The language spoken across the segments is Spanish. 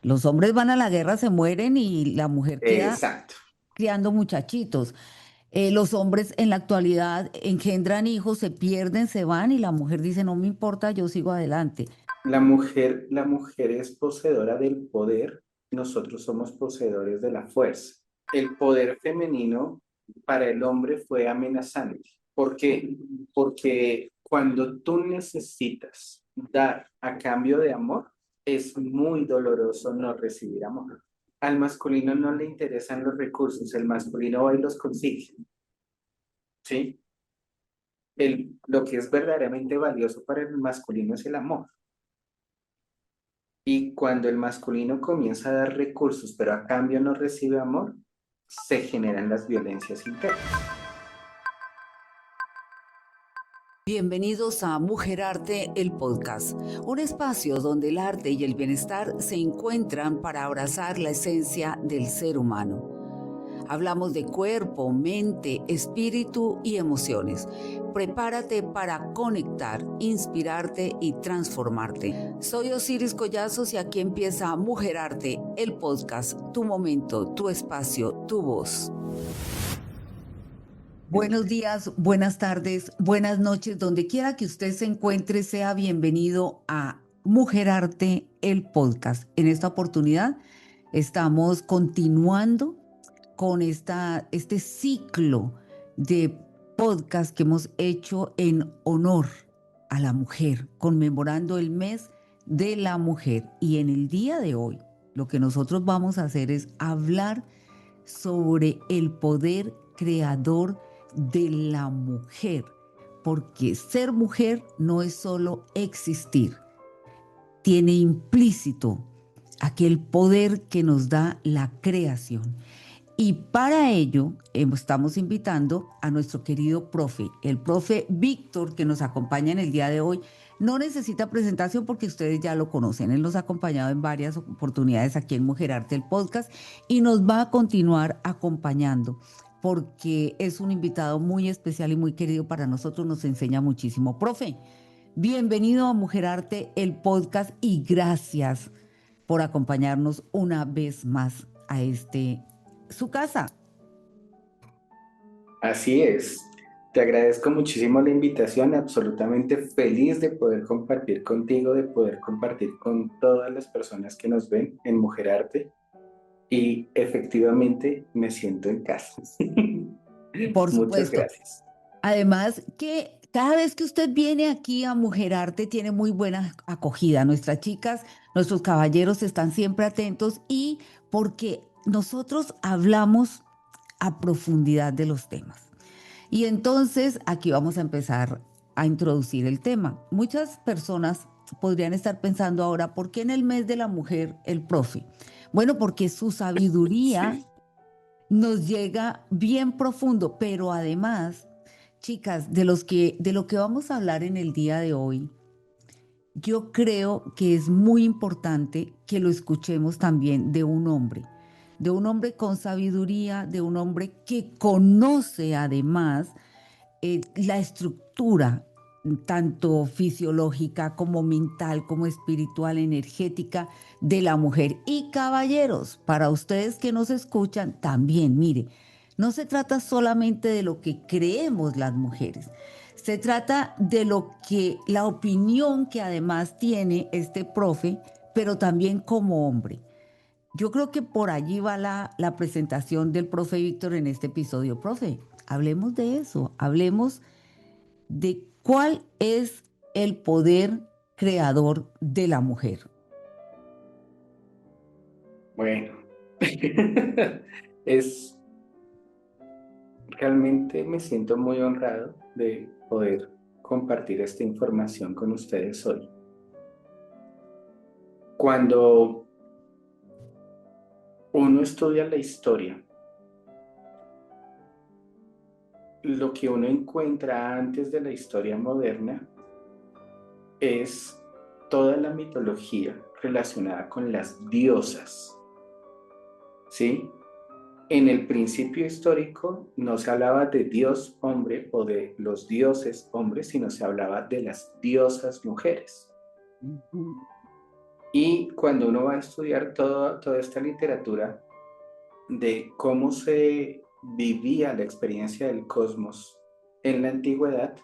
Los hombres van a la guerra, se mueren y la mujer queda Exacto. criando muchachitos. Los hombres en la actualidad engendran hijos, se pierden, se van y la mujer dice, no me importa, yo sigo adelante. La mujer es poseedora del poder, nosotros somos poseedores de la fuerza. El poder femenino para el hombre fue amenazante. ¿Por qué? Porque cuando tú necesitas dar a cambio de amor, es muy doloroso no recibir amor. Al masculino no le interesan los recursos, el masculino va y los consigue, ¿sí? Lo que es verdaderamente valioso para el masculino es el amor. Y cuando el masculino comienza a dar recursos, pero a cambio no recibe amor, se generan las violencias internas. Bienvenidos a Mujer Arte, el podcast, un espacio donde el arte y el bienestar se encuentran para abrazar la esencia del ser humano. Hablamos de cuerpo, mente, espíritu y emociones. Prepárate para conectar, inspirarte y transformarte. Soy Osiris Collazos y aquí empieza Mujer Arte, el podcast, tu momento, tu espacio, tu voz. Buenos días, buenas tardes, buenas noches, donde quiera que usted se encuentre, sea bienvenido a Mujer Arte, el podcast. En esta oportunidad estamos continuando con este ciclo de podcast que hemos hecho en honor a la mujer, conmemorando el mes de la mujer. Y en el día de hoy, lo que nosotros vamos a hacer es hablar sobre el poder creador de la mujer, porque ser mujer no es solo existir, tiene implícito aquel poder que nos da la creación. Y para ello estamos invitando a nuestro querido profe, el profe Víctor, que nos acompaña en el día de hoy. No necesita presentación porque ustedes ya lo conocen. Él nos ha acompañado en varias oportunidades aquí en Mujer Arte, el podcast, y nos va a continuar acompañando porque es un invitado muy especial y muy querido para nosotros, nos enseña muchísimo. Profe, bienvenido a Mujer Arte, el podcast, y gracias por acompañarnos una vez más a su casa. Así es. Te agradezco muchísimo la invitación, absolutamente feliz de poder compartir contigo, de poder compartir con todas las personas que nos ven en Mujer Arte y efectivamente me siento en casa. Por Muchas supuesto. gracias. Además que cada vez que usted viene aquí a Mujer Arte tiene muy buena acogida. Nuestras chicas, nuestros caballeros están siempre atentos y porque nosotros hablamos a profundidad de los temas. Y entonces aquí vamos a empezar a introducir el tema. Muchas personas podrían estar pensando ahora, ¿por qué en el mes de la mujer el profe? Bueno, porque su sabiduría Sí. nos llega bien profundo, pero además, chicas, de lo que vamos a hablar en el día de hoy, yo creo que es muy importante que lo escuchemos también de un hombre con sabiduría, de un hombre que conoce además la estructura tanto fisiológica como mental, como espiritual, energética de la mujer. Y caballeros, para ustedes que nos escuchan, también, mire, no se trata solamente de lo que creemos las mujeres, se trata de lo que, la opinión que además tiene este profe, pero también como hombre. Yo creo que por allí va la presentación del profe Víctor en este episodio. Profe, hablemos de eso, hablemos de cuál es el poder creador de la mujer. Bueno, es realmente me siento muy honrado de poder compartir esta información con ustedes hoy. Cuando uno estudia la historia, lo que uno encuentra antes de la historia moderna es toda la mitología relacionada con las diosas, ¿sí? En el principio histórico no se hablaba de Dios hombre o de los dioses hombres, sino se hablaba de las diosas mujeres. Ujú. Y cuando uno va a estudiar toda esta literatura de cómo se vivía la experiencia del cosmos en la antigüedad,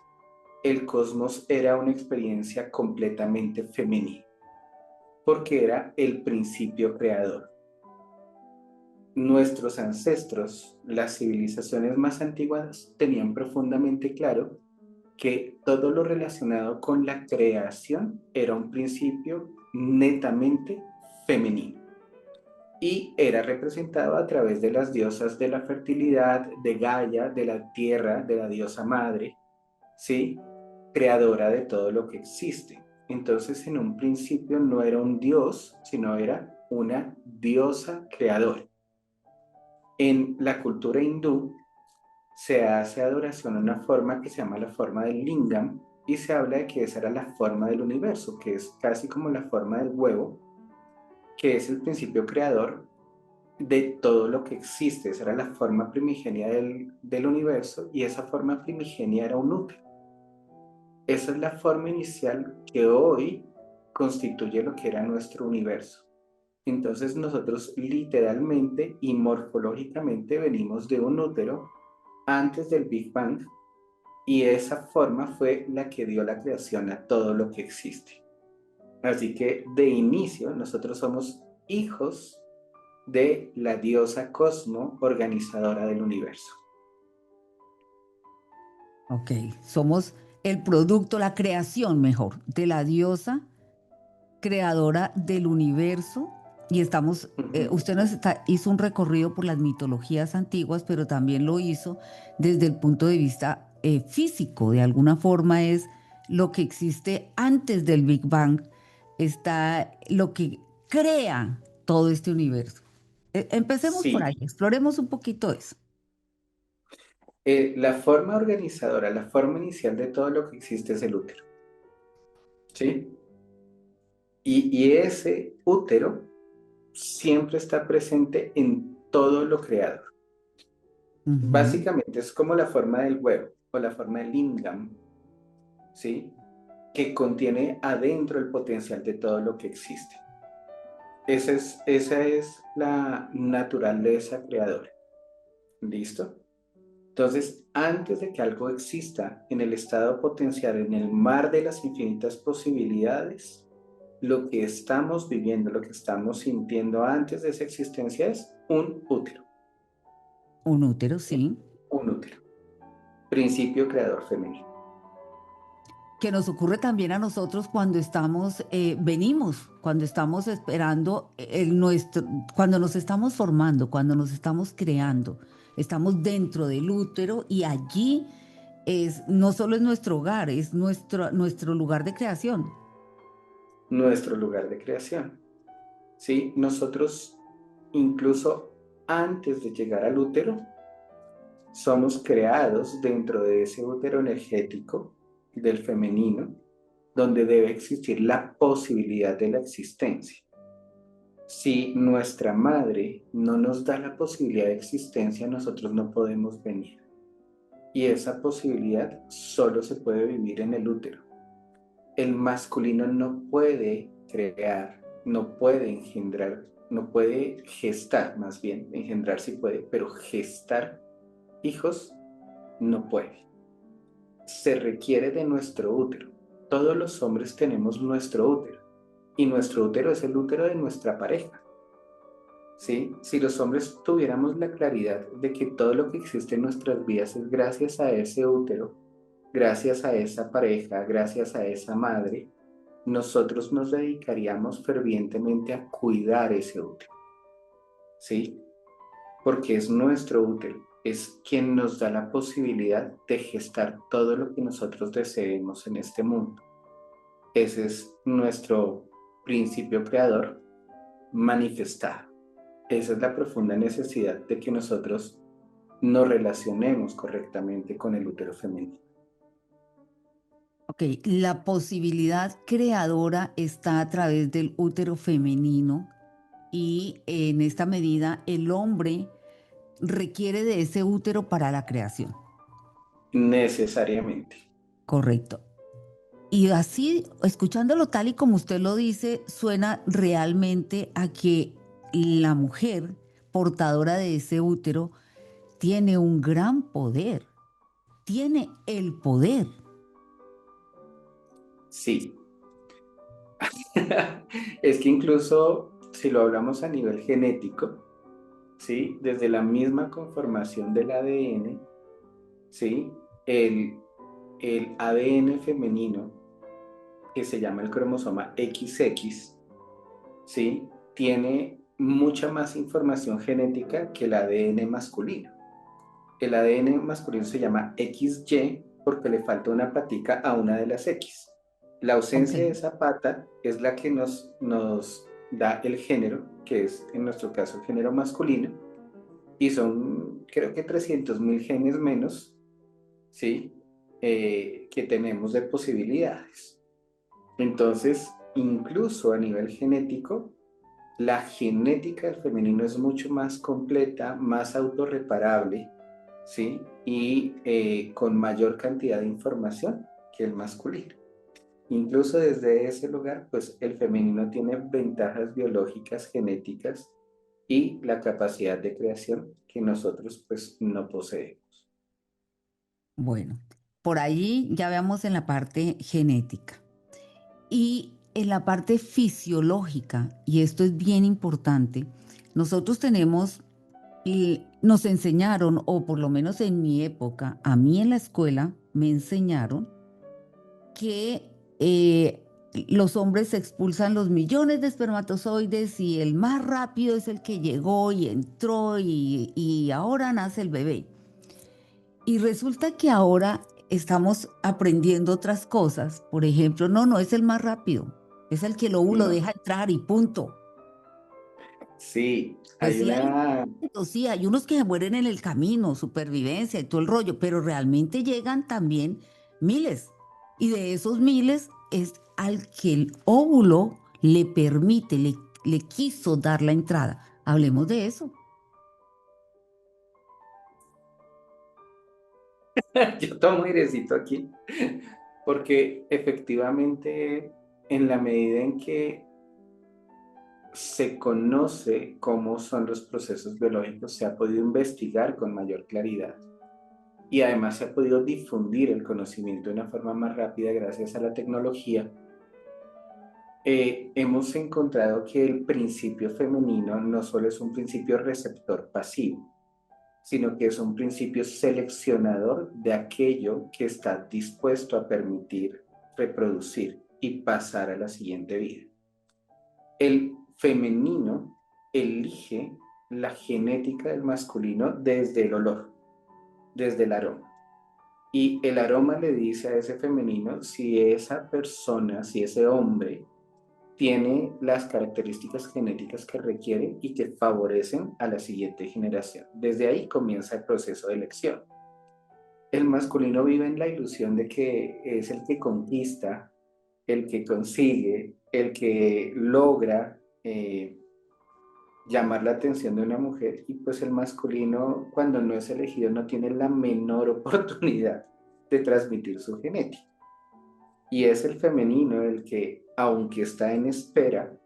el cosmos era una experiencia completamente femenina, porque era el principio creador. Nuestros ancestros, las civilizaciones más antiguas, tenían profundamente claro que todo lo relacionado con la creación era un principio netamente femenino y era representado a través de las diosas de la fertilidad, de Gaia, de la tierra, de la diosa madre, ¿sí? Creadora de todo lo que existe. Entonces, en un principio no era un dios, sino era una diosa creadora. En la cultura hindú se hace adoración a una forma que se llama la forma del lingam y se habla de que esa era la forma del universo, que es casi como la forma del huevo, que es el principio creador de todo lo que existe. Esa era la forma primigenia del universo y esa forma primigenia era un útero. Esa es la forma inicial que hoy constituye lo que era nuestro universo. Entonces nosotros literalmente y morfológicamente venimos de un útero antes del Big Bang y esa forma fue la que dio la creación a todo lo que existe. Así que de inicio nosotros somos hijos de la diosa Cosmo, organizadora del universo. Ok, somos el producto, la creación mejor, de la diosa creadora del universo y estamos, Ujú. hizo un recorrido por las mitologías antiguas, pero también lo hizo desde el punto de vista físico. De alguna forma es lo que existe antes del Big Bang, está lo que crea todo este universo. Empecemos por ahí, Sí, exploremos un poquito eso. la forma organizadora, la forma inicial de todo lo que existe es el útero, ¿sí? Y ese útero siempre está presente en todo lo creado. Ujú. Básicamente es como la forma del huevo o la forma del lingam, ¿sí? Que contiene adentro el potencial de todo lo que existe. Esa es la naturaleza creadora. ¿Listo? Entonces, antes de que algo exista en el estado potencial, en el mar de las infinitas posibilidades, lo que estamos viviendo, lo que estamos sintiendo antes de esa existencia es un útero. Un útero, ¿Sí? sí. Un útero. Principio creador femenino. Que nos ocurre también a nosotros cuando estamos, venimos, cuando estamos esperando cuando nos estamos formando, cuando nos estamos creando, estamos dentro del útero y allí no solo es nuestro hogar, es nuestro lugar de creación. Nuestro lugar de creación. ¿Sí? Nosotros, incluso antes de llegar al útero, somos creados dentro de ese útero energético del femenino, donde debe existir la posibilidad de la existencia. Si nuestra madre no nos da la posibilidad de existencia, nosotros no podemos venir. Y esa posibilidad solo se puede vivir en el útero. El masculino no puede crear, no puede engendrar, no puede gestar, más bien, engendrar sí puede, pero gestar hijos no puede. Se requiere de nuestro útero. Todos los hombres tenemos nuestro útero y nuestro útero es el útero de nuestra pareja. ¿Sí? Si los hombres tuviéramos la claridad de que todo lo que existe en nuestras vidas es gracias a ese útero, gracias a esa pareja, gracias a esa madre, nosotros nos dedicaríamos fervientemente a cuidar ese útero, ¿sí? Porque es nuestro útero, es quien nos da la posibilidad de gestar todo lo que nosotros deseemos en este mundo. Ese es nuestro principio creador manifestado. Esa es la profunda necesidad de que nosotros nos relacionemos correctamente con el útero femenino. Ok, la posibilidad creadora está a través del útero femenino y en esta medida el hombre requiere de ese útero para la creación. Necesariamente. Correcto. Y así, escuchándolo tal y como usted lo dice, suena realmente a que la mujer portadora de ese útero tiene un gran poder, tiene el poder. Sí, es que incluso si lo hablamos a nivel genético, ¿sí? Desde la misma conformación del ADN, ¿sí? El, el ADN femenino, que se llama el cromosoma XX, ¿sí? Tiene mucha más información genética que el ADN masculino. El ADN masculino se llama XY porque le falta una patica a una de las X. La Ok, ausencia de esa pata es la que nos da el género, que es en nuestro caso el género masculino, y son creo que 300.000 genes menos, ¿sí? Que tenemos de posibilidades. Entonces, incluso a nivel genético, la genética del femenino es mucho más completa, más autorreparable, ¿sí? Y con mayor cantidad de información que el masculino. Incluso desde ese lugar, pues el femenino tiene ventajas biológicas, genéticas y la capacidad de creación que nosotros pues no poseemos. bueno, por allí ya veamos en la parte genética. Y en la parte fisiológica, y esto es bien importante, nosotros tenemos, y nos enseñaron, o por lo menos en mi época, a mí en la escuela me enseñaron que los hombres expulsan los millones de espermatozoides y el más rápido es el que llegó y entró y ahora nace el bebé. Y resulta que ahora estamos aprendiendo otras cosas. Por ejemplo, no, no es el más rápido, es el que el óvulo No. deja entrar y punto. Sí, Que hay sí hay una, intentos, sí, hay unos que se mueren en el camino, supervivencia y todo el rollo, pero realmente llegan también miles. Y de esos miles es al que el óvulo le permite, le quiso dar la entrada. Hablemos de eso. yo tomo airecito aquí, porque efectivamente en la medida en que se conoce cómo son los procesos biológicos, se ha podido investigar con mayor claridad y además se ha podido difundir el conocimiento de una forma más rápida gracias a la tecnología. Hemos encontrado que el principio femenino no solo es un principio receptor pasivo, sino que es un principio seleccionador de aquello que está dispuesto a permitir reproducir y pasar a la siguiente vida. El femenino elige la genética del masculino desde el olor, desde el aroma. Y el aroma le dice a ese femenino si esa persona, si ese hombre tiene las características genéticas que requieren y que favorecen a la siguiente generación. Desde ahí comienza el proceso de elección. El masculino vive en la ilusión de que es el que conquista, el que consigue, el que logra llamar la atención de una mujer y pues el masculino cuando no es elegido no tiene la menor oportunidad de transmitir su genética. Y es el femenino el que, aunque está en espera,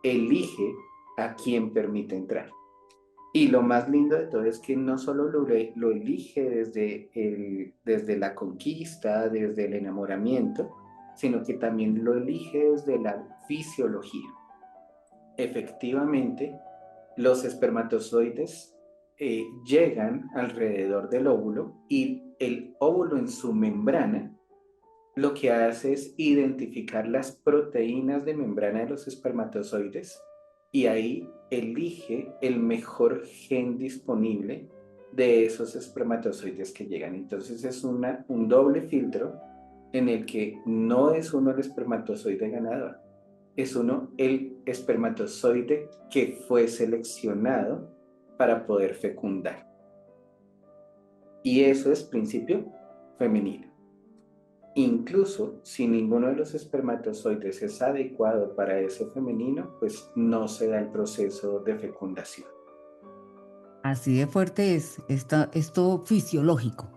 elige a quien permite entrar. Y lo más lindo de todo es que no solo lo elige desde la conquista, desde el enamoramiento, sino que también lo elige desde la fisiología. Efectivamente, los espermatozoides llegan alrededor del óvulo y el óvulo en su membrana lo que hace es identificar las proteínas de membrana de los espermatozoides y ahí elige el mejor gen disponible de esos espermatozoides que llegan. Entonces es un doble filtro en el que no es uno el espermatozoide ganador, es uno el espermatozoide que fue seleccionado para poder fecundar. Y eso es principio femenino. Incluso si ninguno de los espermatozoides es adecuado para ese femenino, pues no se da el proceso de fecundación. Así de fuerte es esto fisiológico.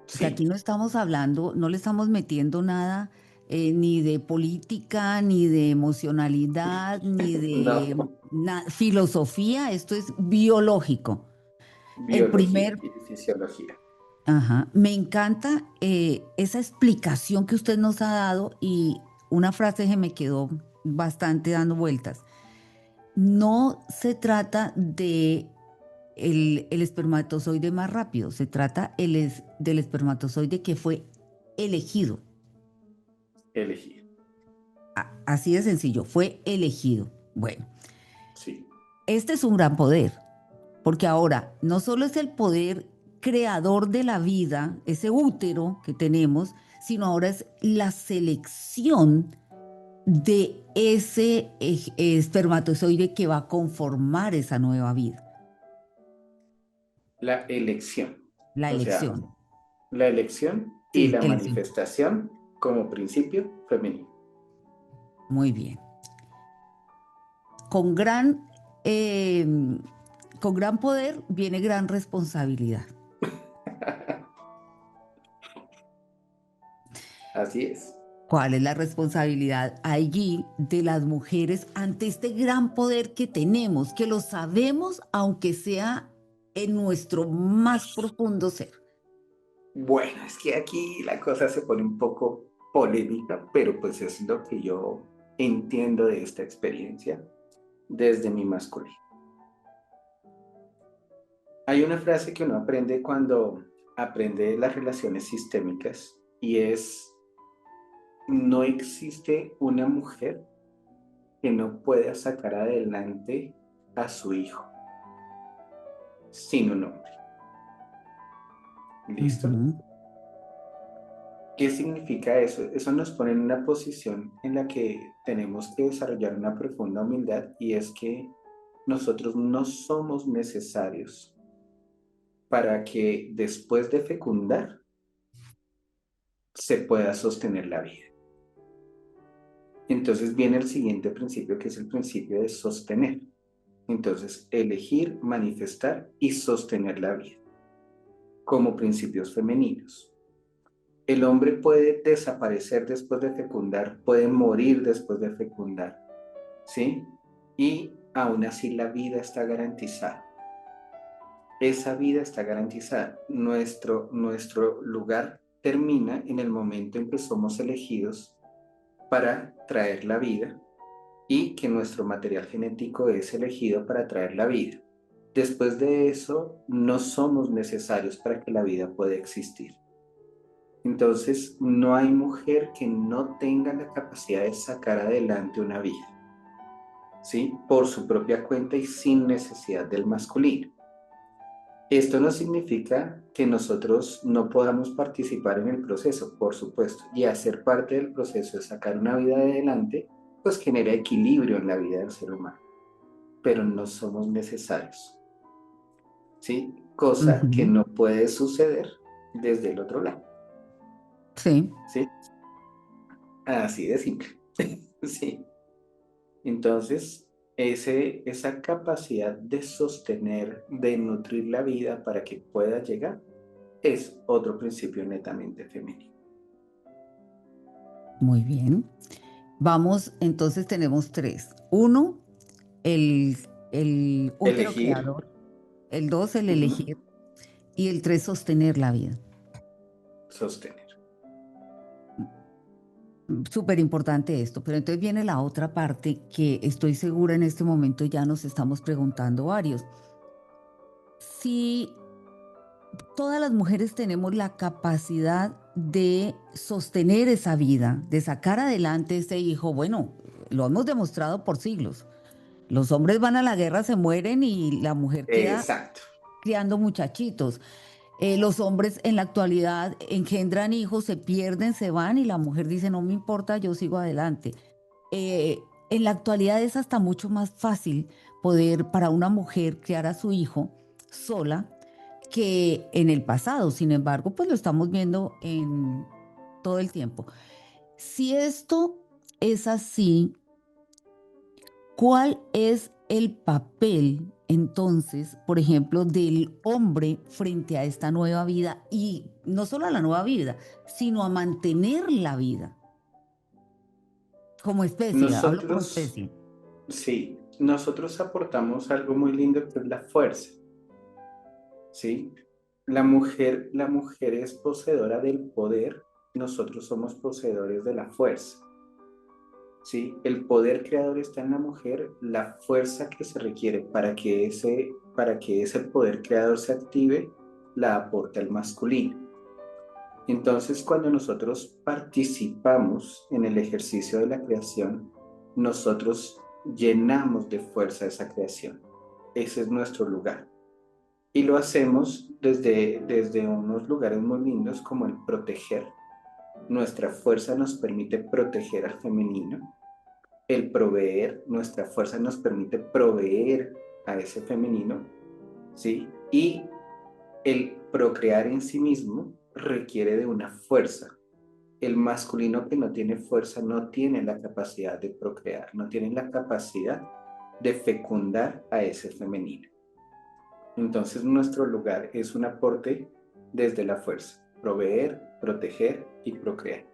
Porque aquí Sí, no estamos hablando, no le estamos metiendo nada ni de política, ni de emocionalidad, ni de no, filosofía, esto es biológico. El biología primer, y fisiología. ajá, me encanta esa explicación que usted nos ha dado y una frase que me quedó bastante dando vueltas. No se trata de el espermatozoide más rápido, se trata del espermatozoide que fue elegido. Elegir, Así de sencillo, fue elegido. Bueno, sí. este es un gran poder, porque ahora no solo es el poder creador de la vida, ese útero que tenemos, sino ahora es la selección de ese espermatozoide que va a conformar esa nueva vida, La elección, la o sea, elección. la elección y Sí, la elección. manifestación como principio femenino. Muy bien. Con gran, eh, con gran poder viene gran responsabilidad. Así es. ¿Cuál es la responsabilidad allí de las mujeres ante este gran poder que tenemos, que lo sabemos aunque sea en nuestro más profundo ser? Bueno, es que aquí la cosa se pone un poco polémica, pero pues es lo que yo entiendo de esta experiencia desde mi masculino. Hay una frase que uno aprende cuando aprende las relaciones sistémicas y es, no existe una mujer que no pueda sacar adelante a su hijo sin un hombre. ¿Listo? Ujú. ¿Qué significa eso? Eso nos pone en una posición en la que tenemos que desarrollar una profunda humildad y es que nosotros no somos necesarios para que después de fecundar se pueda sostener la vida. Entonces viene el siguiente principio que es el principio de sostener. Entonces, elegir, manifestar y sostener la vida como principios femeninos. El hombre puede desaparecer después de fecundar, puede morir después de fecundar, ¿sí? Y aún así la vida está garantizada. Esa vida está garantizada. Nuestro lugar termina en el momento en que somos elegidos para traer la vida y que nuestro material genético es elegido para traer la vida. Después de eso, no somos necesarios para que la vida pueda existir. Entonces, no hay mujer que no tenga la capacidad de sacar adelante una vida, ¿sí? Por su propia cuenta y sin necesidad del masculino. Esto no significa que nosotros no podamos participar en el proceso, por supuesto, y hacer parte del proceso de sacar una vida adelante, pues genera equilibrio en la vida del ser humano, pero no somos necesarios, ¿sí? Cosa que Ujú. no puede suceder desde el otro lado, Sí, ¿sí? Así de simple, ¿sí? Entonces, esa capacidad de sostener, de nutrir la vida para que pueda llegar, es otro principio netamente femenino. muy bien. Vamos, entonces tenemos tres. Uno, el, el útero Elegir, creador. El dos, el ujú, elegir. Y el tres, sostener la vida. sostener. Súper importante esto, pero entonces viene la otra parte que estoy segura en este momento ya nos estamos preguntando varios. Si todas las mujeres tenemos la capacidad de sostener esa vida, de sacar adelante ese hijo, bueno, lo hemos demostrado por siglos. Los hombres van a la guerra, se mueren y la mujer queda Exacto. criando muchachitos. Los hombres en la actualidad engendran hijos, se pierden, se van y la mujer dice, no me importa, yo sigo adelante. En la actualidad es hasta mucho más fácil poder para una mujer criar a su hijo sola que en el pasado. Sin embargo, pues lo estamos viendo en todo el tiempo. Si esto es así, ¿cuál es el papel entonces, por ejemplo, del hombre frente a esta nueva vida y no solo a la nueva vida, sino a mantener la vida como especie, hablo como Nosotros, especie. sí, nosotros aportamos algo muy lindo que es la fuerza, ¿sí? La mujer es poseedora del poder, nosotros somos poseedores de la fuerza. ¿Sí? El poder creador está en la mujer, la fuerza que se requiere para que ese poder creador se active, la aporta el masculino. Entonces, cuando nosotros participamos en el ejercicio de la creación, nosotros llenamos de fuerza esa creación. Ese es nuestro lugar. Y lo hacemos desde unos lugares muy lindos como el proteger. Nuestra fuerza nos permite proteger al femenino, el proveer, nuestra fuerza nos permite proveer a ese femenino, ¿sí? Y el procrear en sí mismo requiere de una fuerza. El masculino que no tiene fuerza no tiene la capacidad de procrear, no tiene la capacidad de fecundar a ese femenino. Entonces nuestro lugar es un aporte desde la fuerza, proveer, proteger y procrear.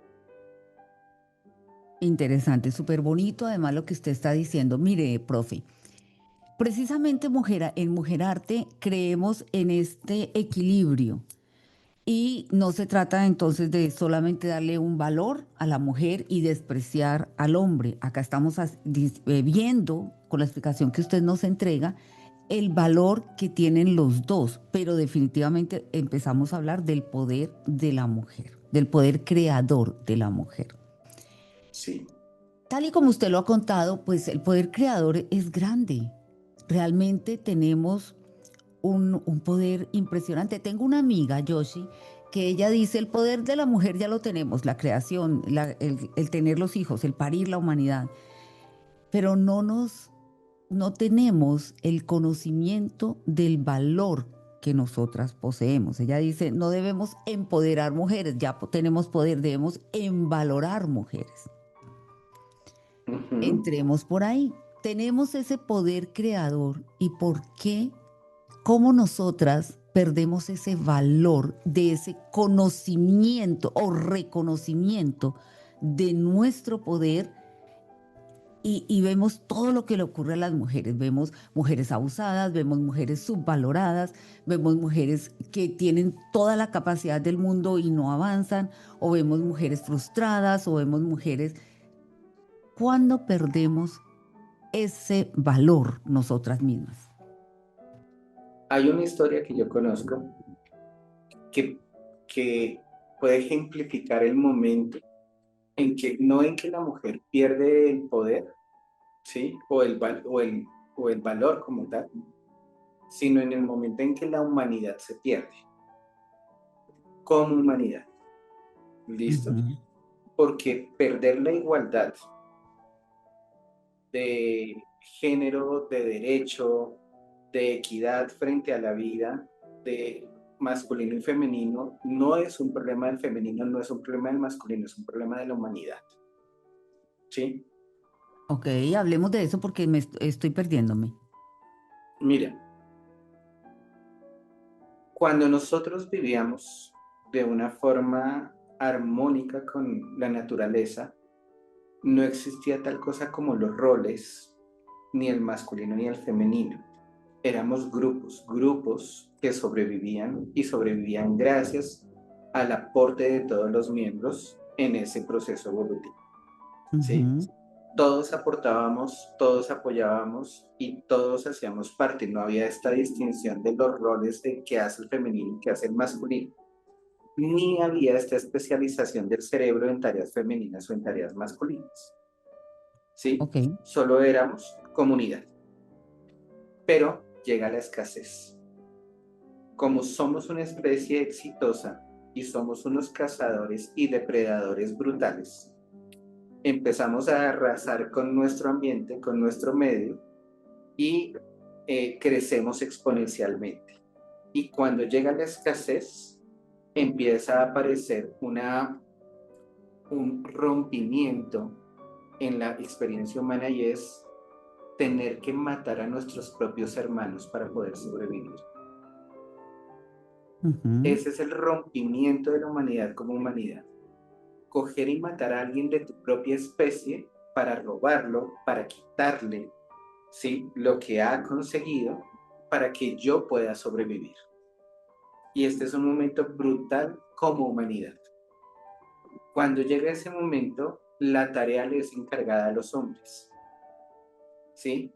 Interesante, súper bonito además lo que usted está diciendo. Mire, profe, precisamente en Mujer Arte creemos en este equilibrio. Y no se trata entonces de solamente darle un valor a la mujer y despreciar al hombre. Acá estamos viendo, con la explicación que usted nos entrega, el valor que tienen los dos, pero definitivamente empezamos a hablar del poder de la mujer, del poder creador de la mujer. Sí. Tal y como usted lo ha contado, pues el poder creador es grande. Realmente tenemos un poder impresionante. Tengo una amiga, Yoshi, que ella dice, el poder de la mujer ya lo tenemos, la creación, el tener los hijos, el parir la humanidad, pero no tenemos el conocimiento del valor que nosotras poseemos. Ella dice, no debemos empoderar mujeres, ya tenemos poder, debemos envalorar mujeres. Ujú. Entremos por ahí. Tenemos ese poder creador y ¿por qué? ¿Cómo nosotras perdemos ese valor de ese conocimiento o reconocimiento de nuestro poder y vemos todo lo que le ocurre a las mujeres? Vemos mujeres abusadas, vemos mujeres subvaloradas, vemos mujeres que tienen toda la capacidad del mundo y no avanzan, o vemos mujeres frustradas, o vemos mujeres... ¿Cuándo perdemos ese valor nosotras mismas? Hay una historia que yo conozco que, que puede ejemplificar el momento en que, no en que la mujer pierde el poder, ¿sí? O el valor como tal, sino en el momento en que la humanidad se pierde, como humanidad, ¿listo? Ujú. Porque perder la igualdad de género, de derecho, de equidad frente a la vida, de masculino y femenino, no es un problema del femenino, no es un problema del masculino, es un problema de la humanidad, ¿sí? Ok, hablemos de eso porque estoy perdiéndome. Mira, cuando nosotros vivíamos de una forma armónica con la naturaleza, no existía tal cosa como los roles, ni el masculino ni el femenino. Éramos grupos que sobrevivían y sobrevivían gracias al aporte de todos los miembros en ese proceso evolutivo, ¿sí? Ujú. Todos aportábamos, todos apoyábamos y todos hacíamos parte. No había esta distinción de los roles de qué hace el femenino y qué hace el masculino. Ni había esta especialización del cerebro en tareas femeninas o en tareas masculinas. ¿Sí? Ok. Solo éramos comunidad. Pero llega la escasez. Como somos una especie exitosa y somos unos cazadores y depredadores brutales, empezamos a arrasar con nuestro ambiente, con nuestro medio y crecemos exponencialmente. Y cuando llega la escasez, empieza a aparecer un rompimiento en la experiencia humana y es tener que matar a nuestros propios hermanos para poder sobrevivir. Ujú. Ese es el rompimiento de la humanidad como humanidad. Coger y matar a alguien de tu propia especie para robarlo, para quitarle, ¿sí?, lo que ha conseguido para que yo pueda sobrevivir. Y este es un momento brutal como humanidad. Cuando llega ese momento, la tarea le es encargada a los hombres, ¿sí?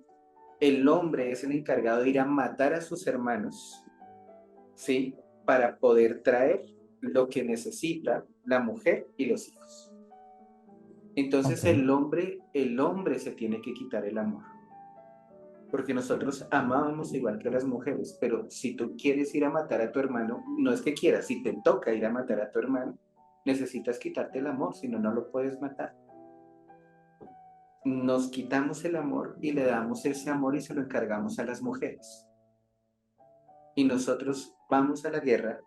El hombre es el encargado de ir a matar a sus hermanos, ¿sí? Para poder traer lo que necesita la mujer y los hijos. Ok. Entonces el hombre se tiene que quitar el amor, porque nosotros amábamos igual que las mujeres, pero si tú quieres ir a matar a tu hermano, no es que quieras, si te toca ir a matar a tu hermano, necesitas quitarte el amor, si no, no lo puedes matar. Nos quitamos el amor y le damos ese amor y se lo encargamos a las mujeres. Y nosotros vamos a la guerra,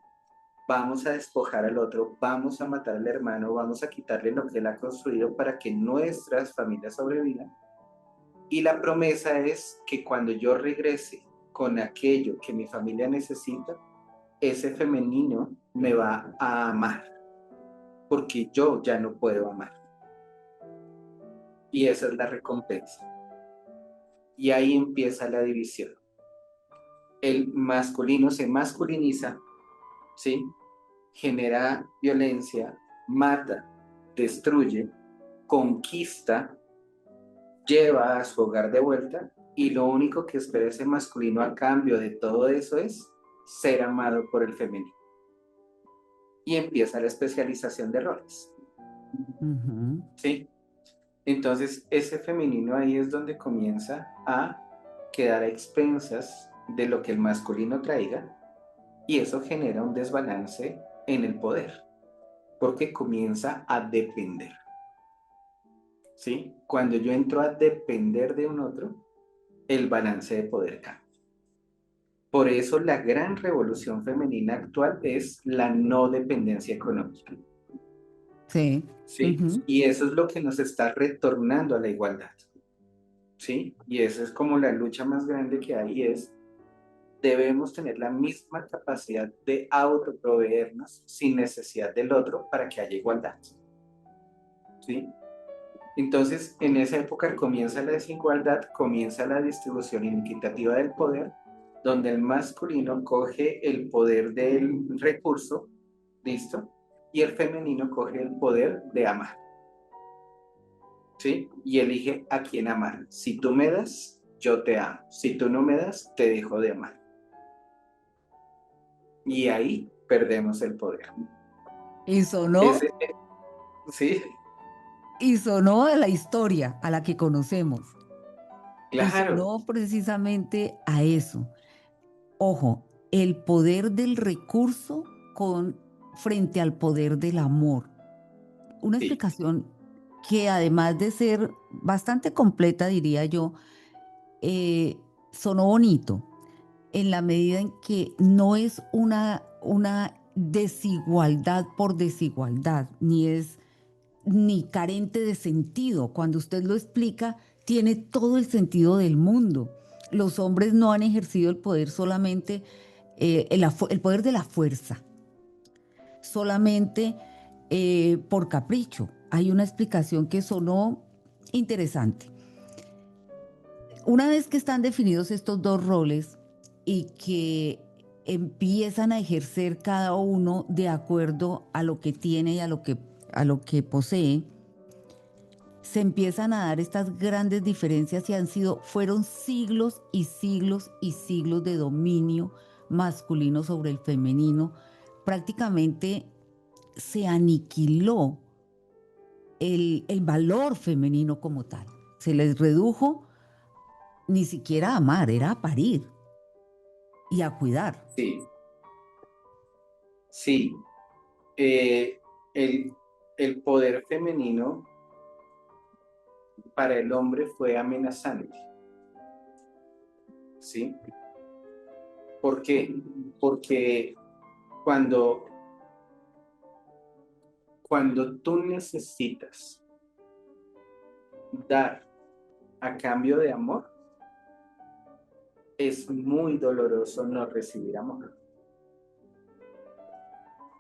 vamos a despojar al otro, vamos a matar al hermano, vamos a quitarle lo que él ha construido para que nuestras familias sobrevivan. Y la promesa es que cuando yo regrese con aquello que mi familia necesita, ese femenino me va a amar, porque yo ya no puedo amar. Y esa es la recompensa. Y ahí empieza la división. El masculino se masculiniza, ¿sí? Genera violencia, mata, destruye, conquista, lleva a su hogar de vuelta y lo único que espera ese masculino a cambio de todo eso es ser amado por el femenino. Y empieza la especialización de roles, Ujú. ¿sí? Entonces ese femenino ahí es donde comienza a quedar a expensas de lo que el masculino traiga y eso genera un desbalance en el poder, porque comienza a depender, ¿sí? Cuando yo entro a depender de un otro, el balance de poder cambia. Por eso la gran revolución femenina actual es la no dependencia económica, Sí. ¿sí? Ujú. Y eso es lo que nos está retornando a la igualdad, ¿sí? Y esa es como la lucha más grande que hay, es debemos tener la misma capacidad de autoproveernos sin necesidad del otro para que haya igualdad, ¿sí? Entonces, en esa época comienza la desigualdad, comienza la distribución inequitativa del poder, donde el masculino coge el poder del recurso, ¿listo? Y el femenino coge el poder de amar, ¿sí? Y elige a quién amar. Si tú me das, yo te amo. Si tú no me das, te dejo de amar. Y ahí perdemos el poder. Y sonó, Ese, sí, y sonó a la historia, a la que conocemos. Y claro, sonó precisamente a eso. Ojo, el poder del recurso con, frente al poder del amor. Una sí, explicación que además de ser bastante completa, diría yo, sonó bonito en la medida en que no es una desigualdad por desigualdad, ni es ni carente de sentido. Cuando usted lo explica, tiene todo el sentido del mundo. Los hombres no han ejercido el poder solamente, el poder de la fuerza, solamente por capricho. Hay una explicación que sonó interesante. Una vez que están definidos estos dos roles y que empiezan a ejercer cada uno de acuerdo a lo que tiene y a lo que posee, se empiezan a dar estas grandes diferencias y fueron siglos y siglos y siglos de dominio masculino sobre el femenino. Prácticamente se aniquiló el valor femenino como tal. Se les redujo ni siquiera a amar, era a parir y a cuidar. sí, sí. Eh, el, el poder femenino para el hombre fue amenazante, ¿sí? ¿Por qué? Porque cuando, cuando tú necesitas dar a cambio de amor, es muy doloroso no recibir amor,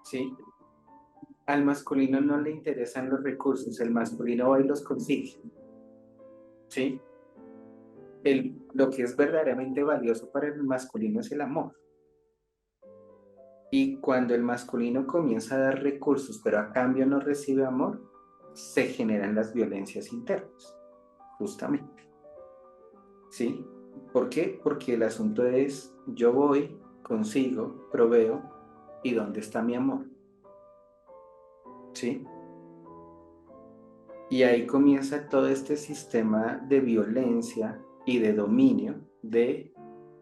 ¿sí? Al masculino no le interesan los recursos, el masculino va y los consigue, ¿sí? Lo que es verdaderamente valioso para el masculino es el amor. Y cuando el masculino comienza a dar recursos, pero a cambio no recibe amor, se generan las violencias internas, justamente. ¿Sí? ¿Por qué? Porque el asunto es, yo voy, consigo, proveo, ¿y dónde está mi amor? ¿Sí? Y ahí comienza todo este sistema de violencia y de dominio de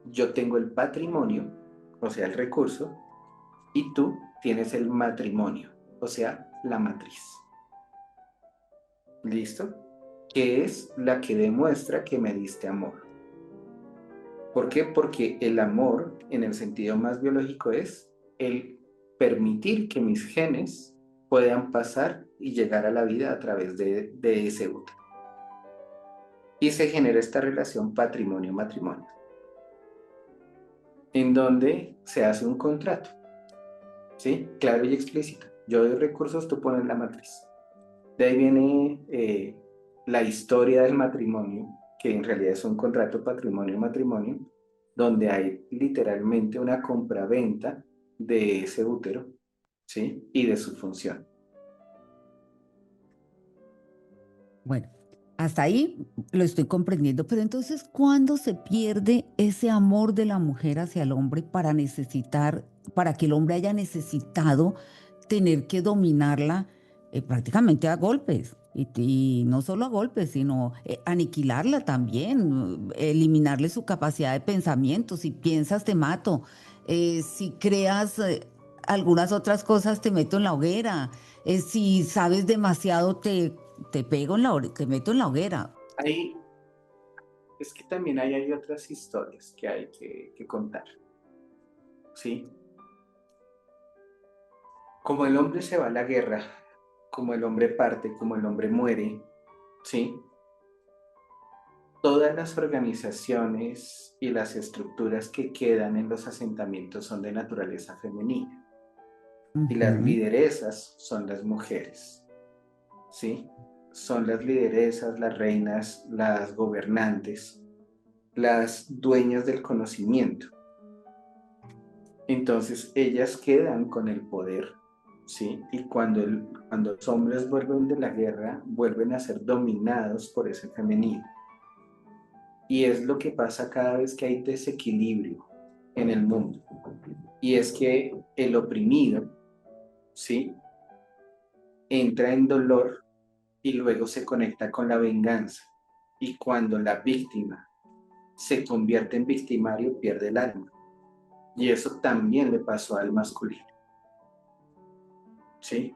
yo tengo el patrimonio, o sea, el recurso, y tú tienes el matrimonio, o sea, la matriz. ¿Listo? Que es la que demuestra que me diste amor. ¿Por qué? Porque el amor, en el sentido más biológico, es el permitir que mis genes puedan pasar y llegar a la vida a través de ese útero. Y se genera esta relación patrimonio-matrimonio, en donde se hace un contrato, ¿sí? Claro y explícito. Yo doy recursos, tú pones la matriz. De ahí viene la historia del matrimonio, que en realidad es un contrato patrimonio-matrimonio, donde hay literalmente una compraventa de ese útero, ¿sí? Y de su función. Bueno, hasta ahí lo estoy comprendiendo, pero entonces, ¿cuándo se pierde ese amor de la mujer hacia el hombre para necesitar, para que el hombre haya necesitado tener que dominarla prácticamente a golpes? Y no solo a golpes, sino aniquilarla también, eliminarle su capacidad de pensamiento. Si piensas, te mato. Si creas algunas otras cosas, te meto en la hoguera. Si sabes demasiado, te pego en te meto en la hoguera. Ahí es que también hay otras historias que hay que contar, ¿sí? Como el hombre se va a la guerra, como el hombre parte, como el hombre muere, ¿sí? Todas las organizaciones y las estructuras que quedan en los asentamientos son de naturaleza femenina y las Ujú. lideresas son las mujeres, ¿sí? Son las lideresas, las reinas, las gobernantes, las dueñas del conocimiento. Entonces ellas quedan con el poder, ¿sí? Y cuando los hombres vuelven de la guerra, vuelven a ser dominados por ese femenino. Y es lo que pasa cada vez que hay desequilibrio en el mundo. Y es que el oprimido, ¿sí? Entra en dolor y luego se conecta con la venganza. Y cuando la víctima se convierte en victimario, pierde el alma. Y eso también le pasó al masculino, ¿sí?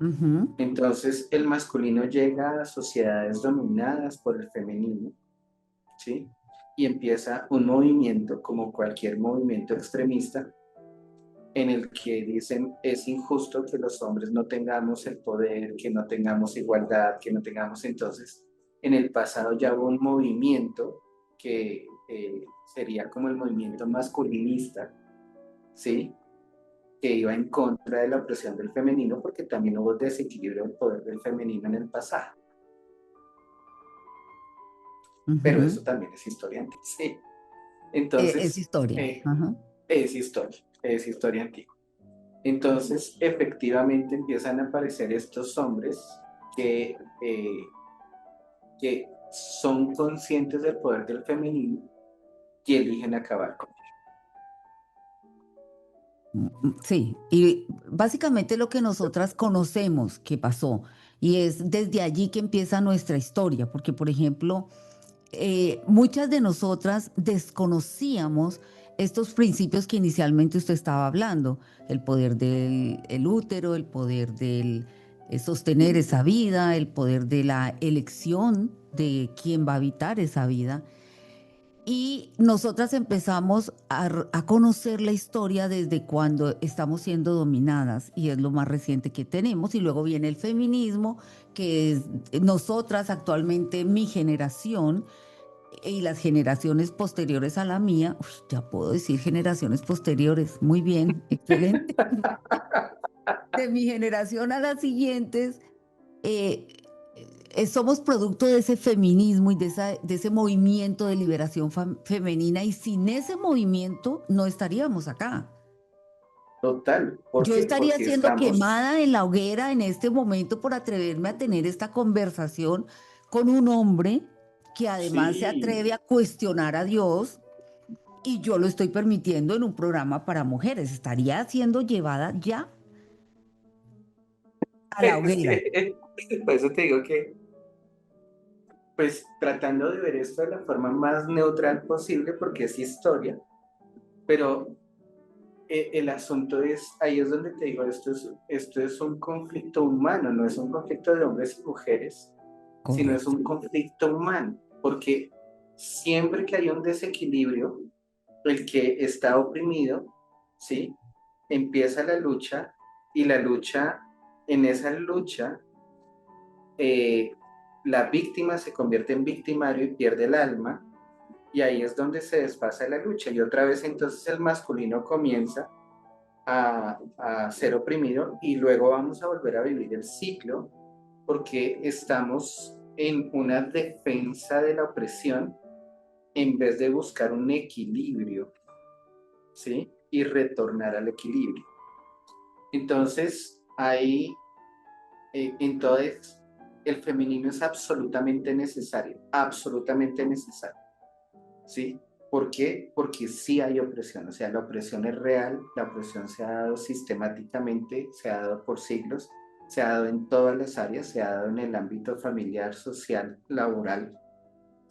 Ujú. Entonces el masculino llega a sociedades dominadas por el femenino, ¿sí? Y empieza un movimiento, como cualquier movimiento extremista, en el que dicen es injusto que los hombres no tengamos el poder, que no tengamos igualdad, que no tengamos entonces, en el pasado ya hubo un movimiento que sería como el movimiento masculinista, ¿sí? Que iba en contra de la opresión del femenino porque también hubo desequilibrio del poder del femenino en el pasado. Pero Ujú. eso también es historia antigua, ¿sí? Es Entonces, historia. Ajá. es historia antigua. Entonces, efectivamente empiezan a aparecer estos hombres que, eh, que son conscientes del poder del femenino y eligen acabar con Sí, y básicamente lo que nosotras conocemos que pasó, y es desde allí que empieza nuestra historia, porque por ejemplo, muchas de nosotras desconocíamos estos principios que inicialmente usted estaba hablando, el poder del el útero, el poder del sostener esa vida, el poder de la elección de quién va a habitar esa vida. Y nosotras empezamos a conocer la historia desde cuando estamos siendo dominadas y es lo más reciente que tenemos. Y luego viene el feminismo, que es nosotras actualmente, mi generación, y las generaciones posteriores a la mía, ya puedo decir generaciones posteriores, muy bien, excelente. De mi generación a las siguientes, eh, somos producto de ese feminismo y de ese movimiento de liberación femenina, y sin ese movimiento no estaríamos acá. Total. ¿Por Yo qué? estaría Porque siendo estamos, quemada en la hoguera en este momento por atreverme a tener esta conversación con un hombre que además se sí, atreve a cuestionar a Dios, y yo lo estoy permitiendo en un programa para mujeres. Estaría siendo llevada ya a la es hoguera. que, por eso te digo que, pues tratando de ver esto de la forma más neutral posible, porque es historia, pero el asunto es, ahí es donde te digo, esto es un conflicto humano, no es un conflicto de hombres y mujeres, sino es Correcto. un conflicto humano, porque siempre que hay un desequilibrio, el que está oprimido, ¿sí? Empieza la lucha y la lucha, en esa lucha, eh, la víctima se convierte en victimario y pierde el alma, y ahí es donde se desfasa la lucha, y otra vez entonces el masculino comienza a ser oprimido y luego vamos a volver a vivir el ciclo porque estamos en una defensa de la opresión en vez de buscar un equilibrio, ¿sí? Y retornar al equilibrio. Entonces, ahí, entonces, el femenino es absolutamente necesario, ¿sí? ¿Por qué? Porque sí hay opresión, o sea, la opresión es real, la opresión se ha dado sistemáticamente, se ha dado por siglos, se ha dado en todas las áreas, se ha dado en el ámbito familiar, social, laboral,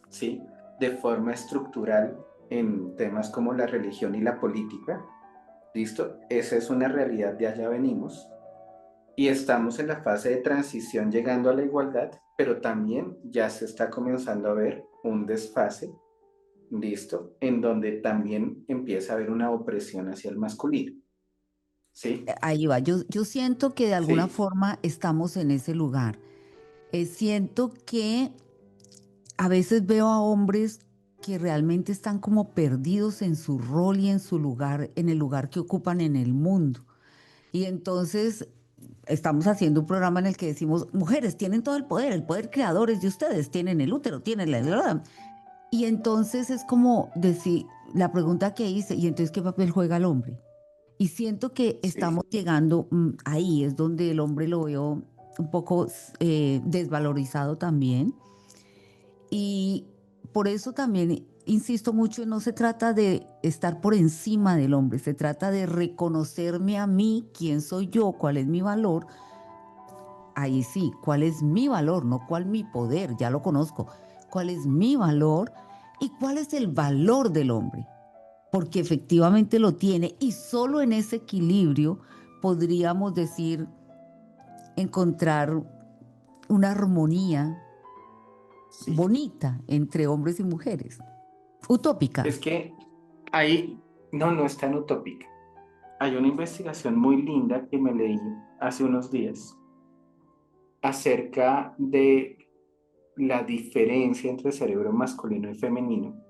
¿sí? De forma estructural en temas como la religión y la política, ¿listo? Esa es una realidad, de allá venimos y estamos en la fase de transición llegando a la igualdad, pero también ya se está comenzando a ver un desfase, ¿listo? En donde también empieza a haber una opresión hacia el masculino, ¿sí? Ahí va. Yo siento que de alguna Sí, forma estamos en ese lugar. Siento que a veces veo a hombres que realmente están como perdidos en su rol y en su lugar, en el lugar que ocupan en el mundo. Y entonces estamos haciendo un programa en el que decimos, mujeres tienen todo el poder creador es de ustedes, tienen el útero, tienen la... Y entonces es como decir, la pregunta que hice, ¿y entonces qué papel juega el hombre? Y siento que sí, estamos llegando ahí, es donde el hombre lo veo un poco desvalorizado también. Y por eso también insisto mucho, no se trata de estar por encima del hombre, se trata de reconocerme a mí, quién soy yo, cuál es mi valor. Ahí sí, cuál es mi valor, no cuál mi poder, ya lo conozco. Cuál es mi valor y cuál es el valor del hombre, porque efectivamente lo tiene, y solo en ese equilibrio podríamos decir encontrar una armonía sí. bonita entre hombres y mujeres, utópica. Es que ahí, no, no es tan utópica. Hay una investigación muy linda que me leí hace unos días acerca de la diferencia entre cerebro masculino y femenino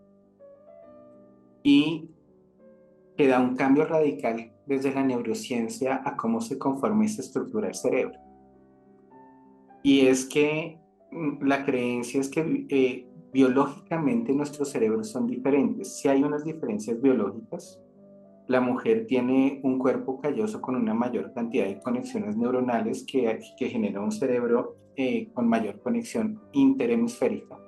y que da un cambio radical desde la neurociencia a cómo se conforma y se estructura el cerebro. Y es que la creencia es que biológicamente nuestros cerebros son diferentes. Si hay unas diferencias biológicas, la mujer tiene un cuerpo calloso con una mayor cantidad de conexiones neuronales que genera un cerebro con mayor conexión interhemisférica.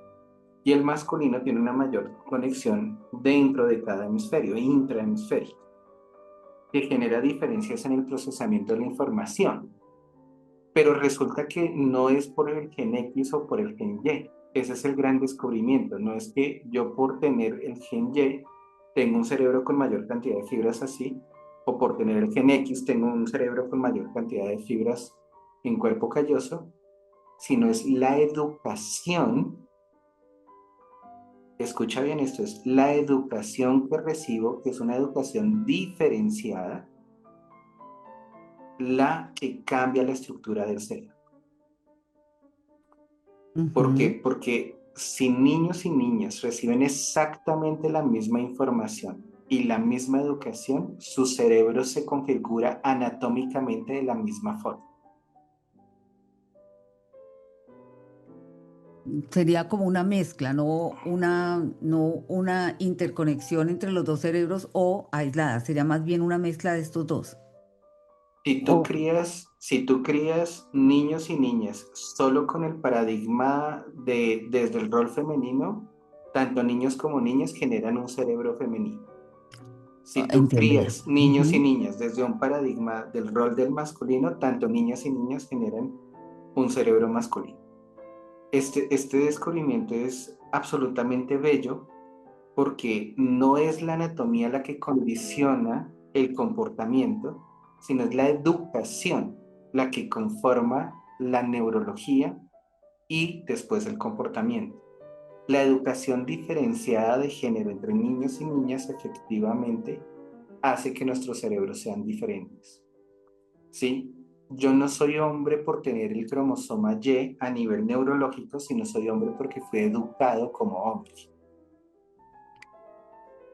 Y el masculino tiene una mayor conexión dentro de cada hemisferio, intrahemisférico, que genera diferencias en el procesamiento de la información. Pero resulta que no es por el gen X o por el gen Y. Ese es el gran descubrimiento. No es que yo por tener el gen Y tengo un cerebro con mayor cantidad de fibras así, o por tener el gen X tengo un cerebro con mayor cantidad de fibras en cuerpo calloso, sino es la educación. Escucha bien esto, es la educación que recibo, que es una educación diferenciada, la que cambia la estructura del cerebro. ¿Por Ujú. qué? Porque si niños y niñas reciben exactamente la misma información y la misma educación, su cerebro se configura anatómicamente de la misma forma. Sería como una mezcla, no una interconexión entre los dos cerebros o aislada, sería más bien una mezcla de estos dos. O, Si tú crías niños y niñas solo con el paradigma desde el rol femenino, tanto niños como niñas generan un cerebro femenino. Si tú entiendo ya. crías niños y Ujú. niñas desde un paradigma del rol del masculino, tanto niñas y niñas generan un cerebro masculino. Este descubrimiento es absolutamente bello porque no es la anatomía la que condiciona el comportamiento, sino es la educación la que conforma la neurología y después el comportamiento. La educación diferenciada de género entre niños y niñas efectivamente hace que nuestros cerebros sean diferentes. ¿Sí? Yo no soy hombre por tener el cromosoma Y a nivel neurológico, sino soy hombre porque fui educado como hombre.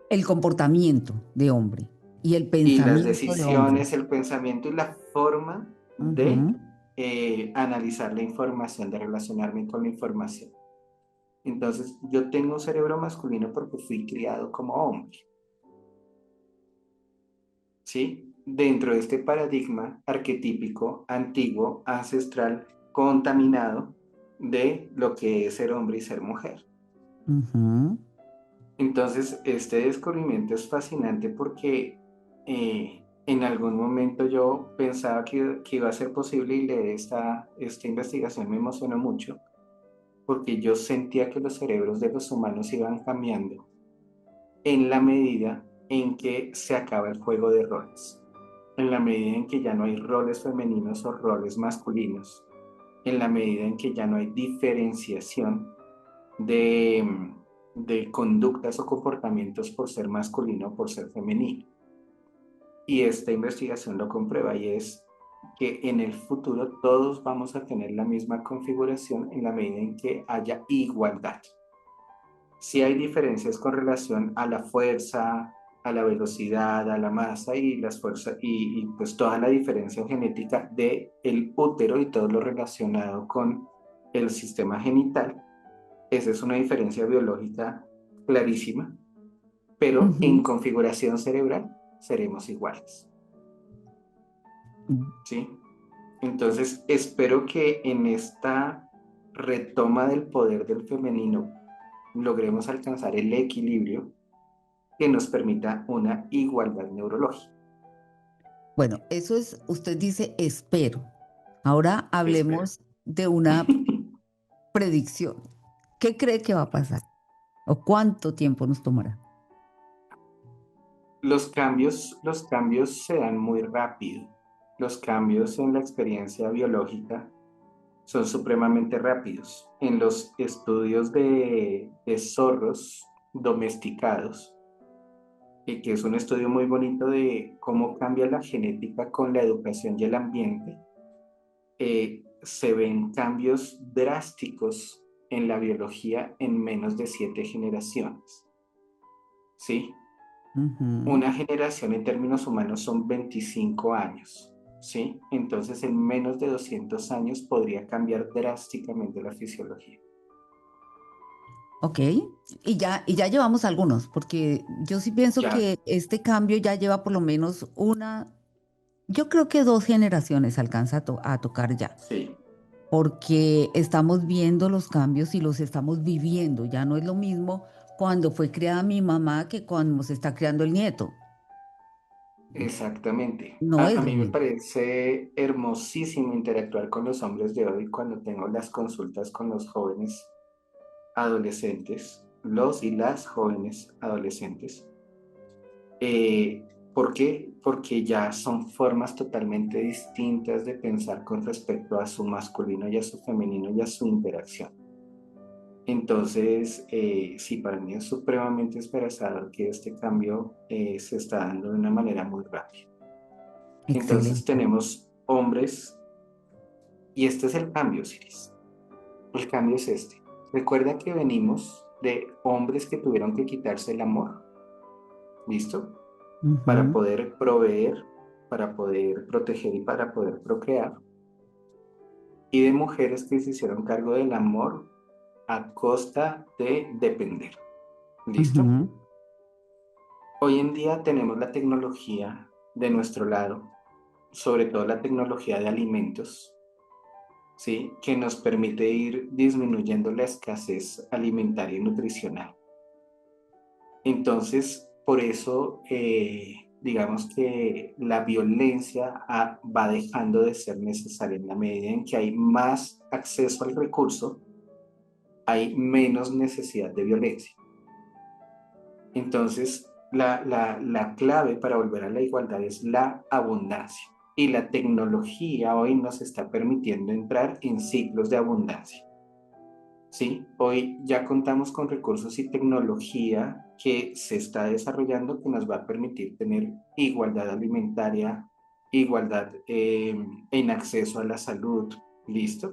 El comportamiento de hombre y el Y las pensamiento de hombre. decisiones, el pensamiento y la forma de Ujú. analizar la información, de relacionarme con la información. Entonces, yo tengo un cerebro masculino porque fui criado como hombre, ¿sí? Dentro de este paradigma arquetípico, antiguo, ancestral, contaminado de lo que es ser hombre y ser mujer. Ujú. Entonces, este descubrimiento es fascinante porque en algún momento yo pensaba que iba a ser posible y leer esta investigación me emocionó mucho porque yo sentía que los cerebros de los humanos iban cambiando en la medida en que se acaba el juego de roles, en la medida en que ya no hay roles femeninos o roles masculinos, en la medida en que ya no hay diferenciación de, de conductas o comportamientos por ser masculino o por ser femenino. Y esta investigación lo comprueba y es que en el futuro todos vamos a tener la misma configuración en la medida en que haya igualdad. Si hay diferencias con relación a la fuerza, a la velocidad, a la masa y las fuerzas y pues toda la diferencia genética de el útero y todo lo relacionado con el sistema genital. Esa es una diferencia biológica clarísima, pero en Ujú. configuración cerebral seremos iguales, ¿sí? Entonces, espero que en esta retoma del poder del femenino logremos alcanzar el equilibrio que nos permita una igualdad neurológica. Bueno, eso es, usted dice espero. Ahora Espero. hablemos de una predicción. ¿Qué cree que va a pasar? ¿O cuánto tiempo nos tomará? Los cambios se dan muy rápido. Los cambios en la experiencia biológica son supremamente rápidos. En los estudios de zorros domesticados, que es un estudio muy bonito de cómo cambia la genética con la educación y el ambiente, se ven cambios drásticos en la biología en menos de 7 generaciones. ¿Sí? Ujú. Una generación en términos humanos son 25 años. ¿Sí? Entonces, en menos de 200 años podría cambiar drásticamente la fisiología. Ok, y ya llevamos algunos, porque yo sí pienso Ya, que este cambio ya lleva por lo menos yo creo que dos generaciones alcanza a tocar ya, sí, porque estamos viendo los cambios y los estamos viviendo. Ya no es lo mismo cuando fue creada mi mamá que cuando se está creando el nieto. exactamente. No A es lo mí me mismo. parece hermosísimo interactuar con los hombres de hoy cuando tengo las consultas con los jóvenes adolescentes, los y las jóvenes adolescentes. ¿Por qué? Porque ya son formas totalmente distintas de pensar con respecto a su masculino y a su femenino y a su interacción. Entonces, sí, para mí es supremamente esperanzador que este cambio se está dando de una manera muy rápida. Entonces Excelente. tenemos hombres, y este es el cambio, Siris. El cambio es este. Recuerda que venimos de hombres que tuvieron que quitarse el amor, ¿listo? Para Ujú, poder proveer, para poder proteger y para poder procrear. Y de mujeres que se hicieron cargo del amor a costa de depender, ¿listo? ujú, Hoy en día tenemos la tecnología de nuestro lado, sobre todo la tecnología de alimentos, ¿sí? Que nos permite ir disminuyendo la escasez alimentaria y nutricional. Entonces, por eso, digamos que la violencia va dejando de ser necesaria en la medida en que hay más acceso al recurso, hay menos necesidad de violencia. Entonces, la clave para volver a la igualdad es la abundancia. Y la tecnología hoy nos está permitiendo entrar en ciclos de abundancia. ¿Sí? Hoy ya contamos con recursos y tecnología que se está desarrollando que nos va a permitir tener igualdad alimentaria, igualdad en acceso a la salud. ¿Listo?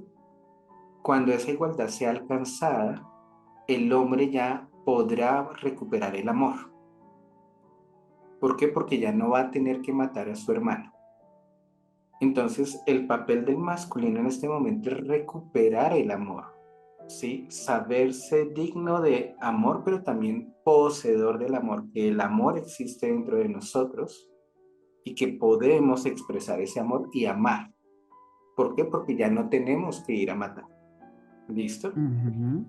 Cuando esa igualdad sea alcanzada, el hombre ya podrá recuperar el amor. ¿Por qué? Porque ya no va a tener que matar a su hermano. Entonces, el papel del masculino en este momento es recuperar el amor, ¿sí? Saberse digno de amor, pero también poseedor del amor, que el amor existe dentro de nosotros y que podemos expresar ese amor y amar. ¿Por qué? Porque ya no tenemos que ir a matar. ¿Listo? ujú,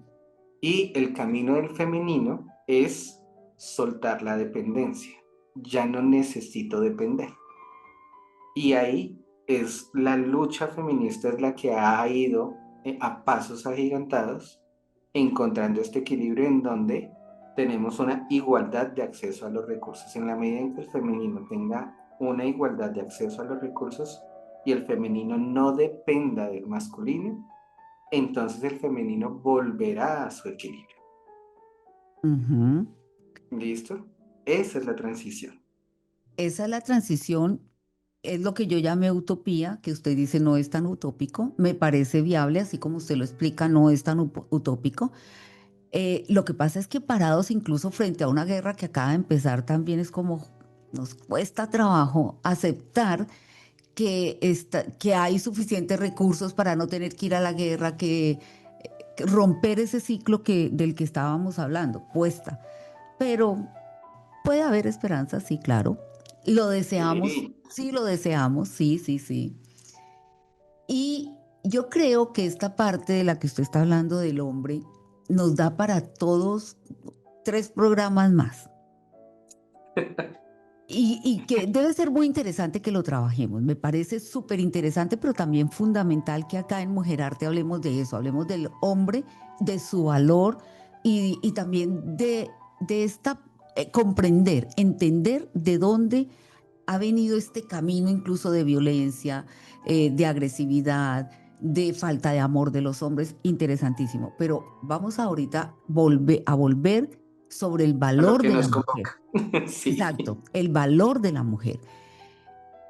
Y el camino del femenino es soltar la dependencia. Ya no necesito depender. Y ahí es la lucha feminista es la que ha ido a pasos agigantados encontrando este equilibrio en donde tenemos una igualdad de acceso a los recursos. En la medida en que el femenino tenga una igualdad de acceso a los recursos y el femenino no dependa del masculino, entonces el femenino volverá a su equilibrio. ujú. ¿Listo? Esa es la transición. Esa es la transición, es lo que yo llamé utopía, que usted dice no es tan utópico, me parece viable, así como usted lo explica, no es tan utópico. Lo que pasa es que parados incluso frente a una guerra que acaba de empezar, también es como nos cuesta trabajo aceptar que hay suficientes recursos para no tener que ir a la guerra, que romper ese ciclo del que estábamos hablando, cuesta. Pero puede haber esperanza, sí, claro. Lo deseamos, Sí. sí lo deseamos, sí, sí, sí. Y yo creo que esta parte de la que usted está hablando del hombre nos da para todos 3 programas más. Y que debe ser muy interesante que lo trabajemos. Me parece súper interesante, pero también fundamental que acá en Mujer Arte hablemos de eso, hablemos del hombre, de su valor y también de esta, comprender, entender de dónde ha venido este camino incluso de violencia, de agresividad, de falta de amor de los hombres, interesantísimo. Pero vamos ahorita a volver sobre el A lo valor que de la nos mujer. convoca. Sí. Exacto, el valor de la mujer.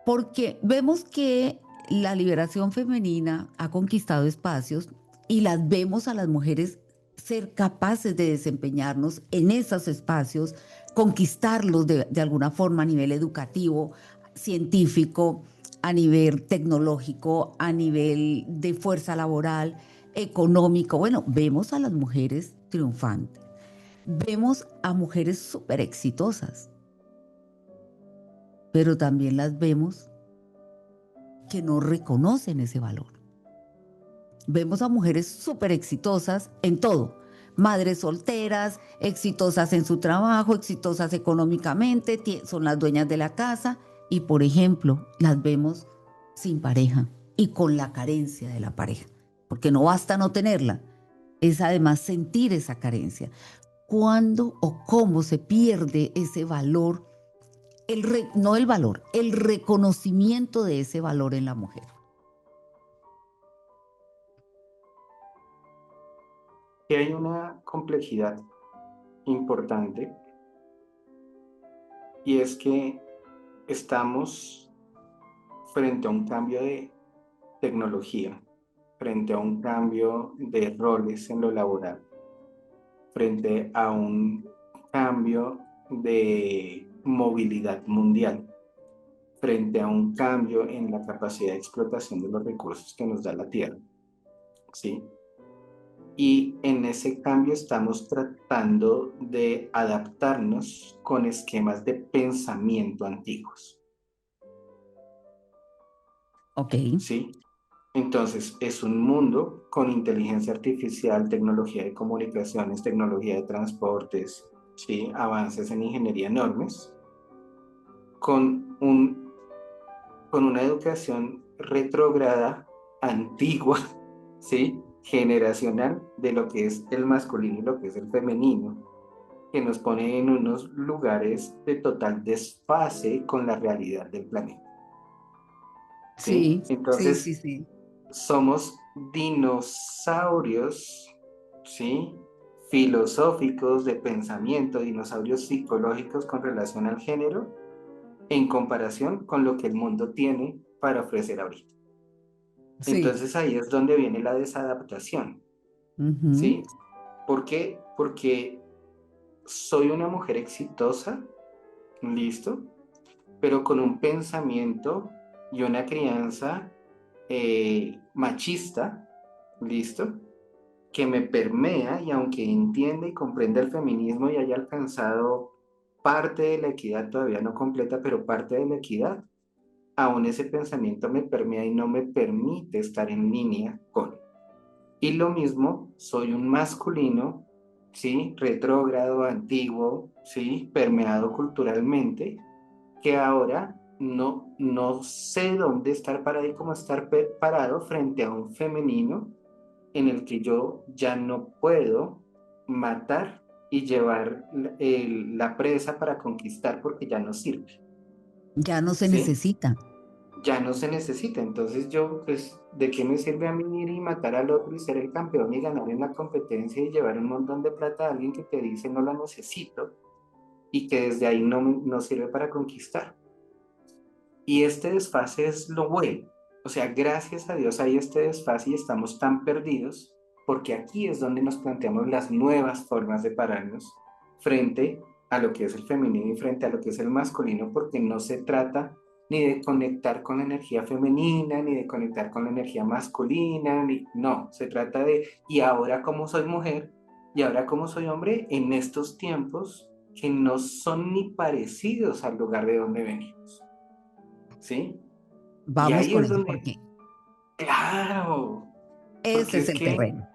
Porque vemos que la liberación femenina ha conquistado espacios y las vemos a las mujeres ser capaces de desempeñarnos en esos espacios, conquistarlos de alguna forma a nivel educativo, científico, a nivel tecnológico, a nivel de fuerza laboral, económico. Bueno, vemos a las mujeres triunfantes, vemos a mujeres súper exitosas, pero también las vemos que no reconocen ese valor. Vemos a mujeres súper exitosas en todo, madres solteras, exitosas en su trabajo, exitosas económicamente, son las dueñas de la casa y, por ejemplo, las vemos sin pareja y con la carencia de la pareja, porque no basta no tenerla, es además sentir esa carencia. ¿Cuándo o cómo se pierde ese valor? No el valor, el reconocimiento de ese valor en la mujer. Y hay una complejidad importante y es que estamos frente a un cambio de tecnología, frente a un cambio de roles en lo laboral. frente a un cambio de movilidad mundial, frente a un cambio en la capacidad de explotación de los recursos que nos da la Tierra, ¿sí? Y en ese cambio estamos tratando de adaptarnos con esquemas de pensamiento antiguos, Ok. ¿sí? Entonces, es un mundo con inteligencia artificial, tecnología de comunicaciones, tecnología de transportes, ¿sí? Avances en ingeniería enormes, con con una educación retrógrada, antigua, ¿sí? Generacional de lo que es el masculino y lo que es el femenino, que nos pone en unos lugares de total desfase con la realidad del planeta, ¿sí? Sí, sí, sí, Entonces, sí. somos dinosaurios, ¿sí? Filosóficos de pensamiento, dinosaurios psicológicos con relación al género, en comparación con lo que el mundo tiene para ofrecer ahorita. Sí. Entonces ahí es donde viene la desadaptación, Ujú. ¿sí? ¿Por qué? Porque soy una mujer exitosa, listo, pero con un pensamiento y una crianza machista, listo, que me permea y aunque entienda y comprenda el feminismo y haya alcanzado parte de la equidad, todavía no completa, pero parte de la equidad, aún ese pensamiento me permea y no me permite estar en línea con. Y lo mismo, soy un masculino, ¿sí? Retrógrado, antiguo, ¿sí? Permeado culturalmente, que ahora no sé dónde estar parado y cómo estar parado frente a un femenino en el que yo ya no puedo matar y llevar la presa para conquistar porque ya no sirve, Ya no se ¿sí? necesita. Ya no se necesita. Entonces yo, pues, ¿de qué me sirve a mí ir y matar al otro y ser el campeón y ganar en la competencia y llevar un montón de plata a alguien que te dice no la necesito y que desde ahí no sirve para conquistar? Y este desfase es lo bueno. O sea, gracias a Dios hay este desfase y estamos tan perdidos porque aquí es donde nos planteamos las nuevas formas de pararnos frente a lo que es el femenino y frente a lo que es el masculino, porque no se trata ni de conectar con la energía femenina, ni de conectar con la energía masculina, ni no, se trata de, y ahora como soy mujer, y ahora como soy hombre, en estos tiempos que no son ni parecidos al lugar de donde venimos. ¿Sí? Y Vamos ahí con es eso donde, porque claro, ese porque es el terreno.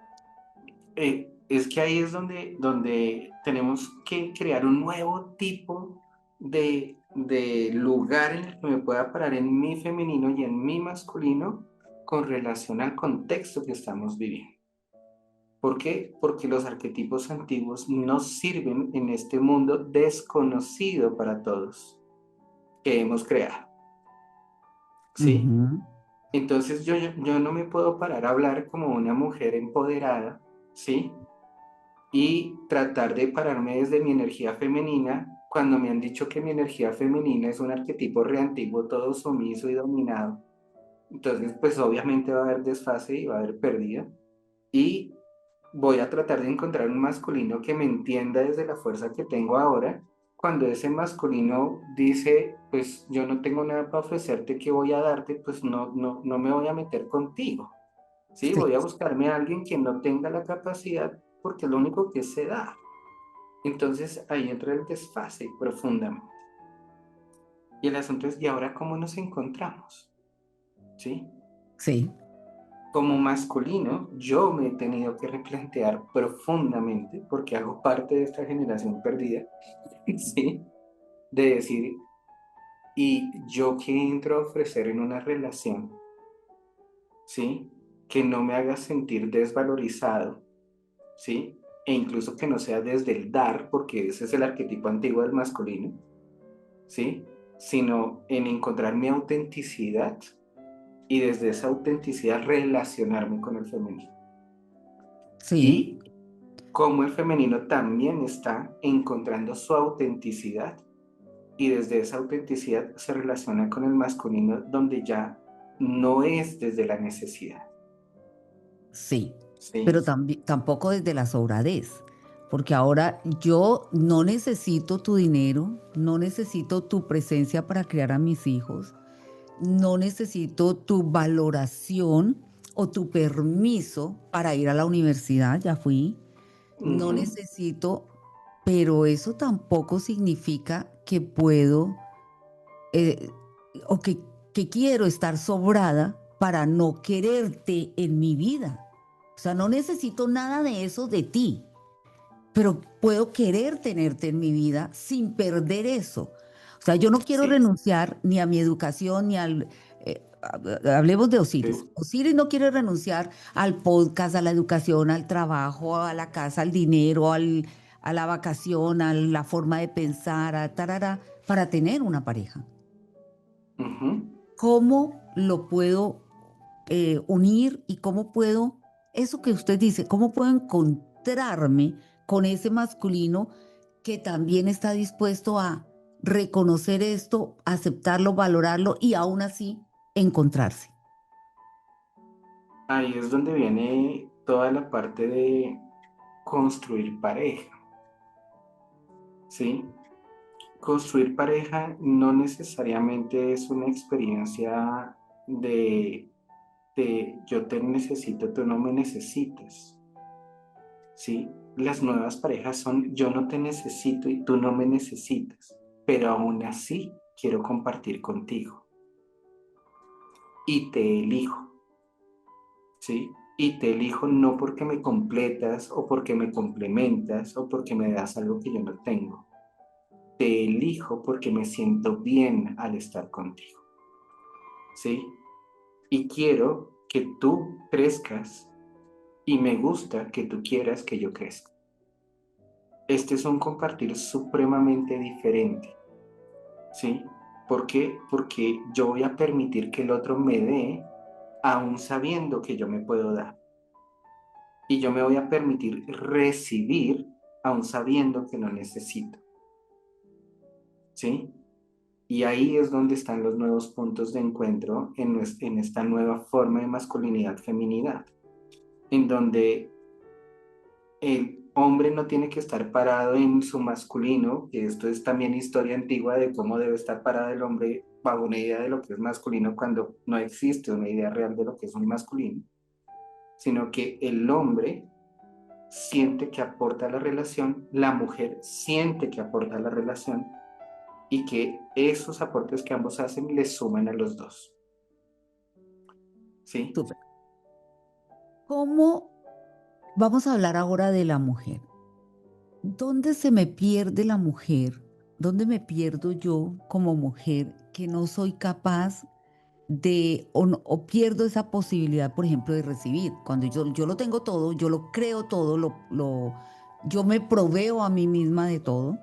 es que ahí es donde tenemos que crear un nuevo tipo de lugar en el que me pueda parar en mi femenino y en mi masculino con relación al contexto que estamos viviendo. ¿Por qué? Porque los arquetipos antiguos no sirven en este mundo desconocido para todos que hemos creado. ¿Sí? Ujú. Entonces yo no me puedo parar a hablar como una mujer empoderada, ¿sí? Y tratar de pararme desde mi energía femenina cuando me han dicho que mi energía femenina es un arquetipo reantiguo, todo sumiso y dominado. Entonces, pues obviamente va a haber desfase y va a haber pérdida. Y voy a tratar de encontrar un masculino que me entienda desde la fuerza que tengo ahora. Cuando ese masculino dice, pues yo no tengo nada para ofrecerte, ¿qué voy a darte? Pues no me voy a meter contigo, ¿sí? Sí, Voy a buscarme a alguien que no tenga la capacidad porque es lo único que se da. Entonces ahí entra el desfase profundamente. Y el asunto es, ¿y ahora cómo nos encontramos? ¿Sí? sí, Como masculino, yo me he tenido que replantear profundamente, porque hago parte de esta generación perdida, ¿sí? De decir, ¿y yo qué entro a ofrecer en una relación? ¿Sí? Que no me haga sentir desvalorizado, ¿sí? E incluso que no sea desde el dar, porque ese es el arquetipo antiguo del masculino, ¿sí? Sino en encontrar mi autenticidad y desde esa autenticidad relacionarme con el femenino. sí, Y cómo el femenino también está encontrando su autenticidad y desde esa autenticidad se relaciona con el masculino donde ya no es desde la necesidad, sí. ¿sí? Pero también, tampoco desde la sobradez, porque ahora yo no necesito tu dinero, no necesito tu presencia para criar a mis hijos, no necesito tu valoración o tu permiso para ir a la universidad, ya fui, no Ujú. necesito, pero eso tampoco significa que puedo eh, o que quiero estar sobrada para no quererte en mi vida. O sea, no necesito nada de eso de ti, pero puedo querer tenerte en mi vida sin perder eso. O sea, yo no quiero Sí, renunciar ni a mi educación ni al... hablemos de Osiris. sí. Osiris no quiere renunciar al podcast, a la educación, al trabajo, a la casa, al dinero, a la vacación, a la forma de pensar, a tarara, para tener una pareja. Ujú. ¿Cómo lo puedo unir y cómo puedo, eso que usted dice, cómo puedo encontrarme con ese masculino que también está dispuesto a reconocer esto, aceptarlo, valorarlo y aún así encontrarse? Ahí es donde viene toda la parte de construir pareja, ¿sí? Construir pareja no necesariamente es una experiencia de, de yo te necesito, tú no me necesitas, ¿sí? Las nuevas parejas son yo no te necesito y tú no me necesitas, pero aún así quiero compartir contigo y te elijo, ¿sí? Y te elijo no porque me completas o porque me complementas o porque me das algo que yo no tengo. Te elijo porque me siento bien al estar contigo, ¿sí? Y quiero que tú crezcas y me gusta que tú quieras que yo crezca. Este es un compartir supremamente diferente, ¿sí? ¿Por qué? Porque yo voy a permitir que el otro me dé aún sabiendo que yo me puedo dar. Y yo me voy a permitir recibir aún sabiendo que no necesito, ¿sí? Y ahí es donde están los nuevos puntos de encuentro en esta nueva forma de masculinidad-feminidad, en donde el hombre no tiene que estar parado en su masculino, que esto es también historia antigua de cómo debe estar parado el hombre bajo una idea de lo que es masculino cuando no existe una idea real de lo que es un masculino, sino que el hombre siente que aporta a la relación, la mujer siente que aporta a la relación y que esos aportes que ambos hacen le suman a los dos, ¿sí? Súper. ¿Cómo vamos a hablar ahora de la mujer? ¿Dónde se me pierde la mujer? ¿Dónde me pierdo yo como mujer que no soy capaz de, o pierdo esa posibilidad, por ejemplo, de recibir? Cuando yo lo tengo todo, yo lo creo todo, yo me proveo a mí misma de todo.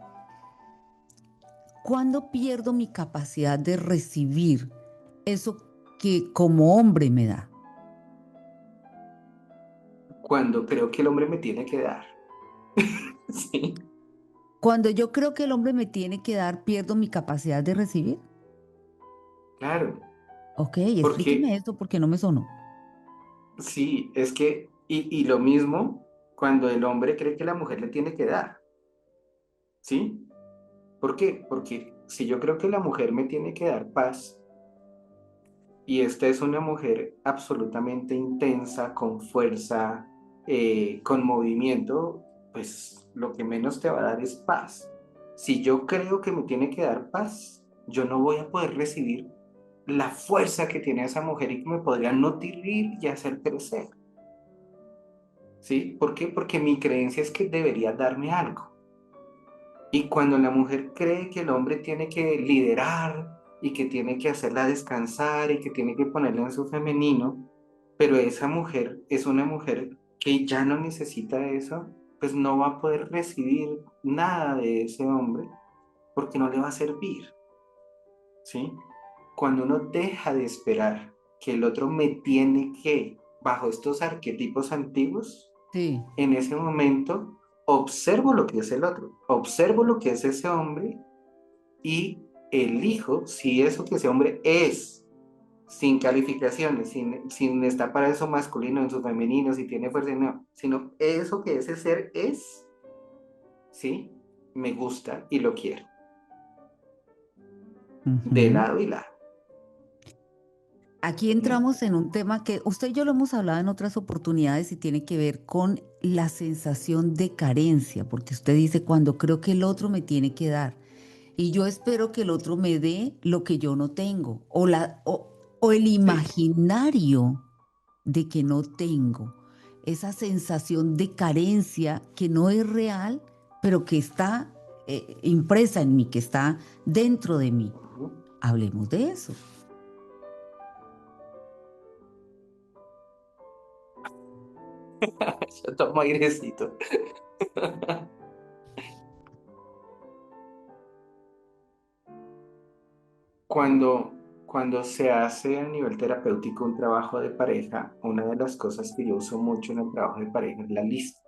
¿Cuándo pierdo mi capacidad de recibir eso que como hombre me da? Cuando creo que el hombre me tiene que dar, ¿sí? Cuando yo creo que el hombre me tiene que dar, pierdo mi capacidad de recibir. Claro, Ok, porque explíqueme esto porque no me sonó. sí, es que, y lo mismo cuando el hombre cree que la mujer le tiene que dar, ¿sí? ¿Por qué? Porque si yo creo que la mujer me tiene que dar paz y esta es una mujer absolutamente intensa, con fuerza, con movimiento, pues lo que menos te va a dar es paz. Si yo creo que me tiene que dar paz, yo no voy a poder recibir la fuerza que tiene esa mujer y que me podría nutrir y hacer crecer. ¿Sí? ¿Por qué? Porque mi creencia es que debería darme algo. Y cuando la mujer cree que el hombre tiene que liderar y que tiene que hacerla descansar y que tiene que ponerla en su femenino, pero esa mujer es una mujer que ya no necesita eso, pues no va a poder recibir nada de ese hombre porque no le va a servir, ¿sí? Cuando uno deja de esperar que el otro me tiene que, bajo estos arquetipos antiguos, Sí, en ese momento observo lo que es el otro, observo lo que es ese hombre y elijo si eso que ese hombre es, sin calificaciones, sin estar para eso masculino, en su femenino, si tiene fuerza, no, sino eso que ese ser es, ¿sí? Me gusta y lo quiero, de Ujú. lado y lado. Aquí ¿Mm? entramos en un tema que usted y yo lo hemos hablado en otras oportunidades y tiene que ver con la sensación de carencia, porque usted dice, cuando creo que el otro me tiene que dar y yo espero que el otro me dé lo que yo no tengo, o el Sí. imaginario de que no tengo, esa sensación de carencia que no es real, pero que está impresa en mí, que está dentro de mí. Ujú. Hablemos de eso. Yo tomo airecito. Cuando se hace a nivel terapéutico un trabajo de pareja, una de las cosas que yo uso mucho en el trabajo de pareja es la lista.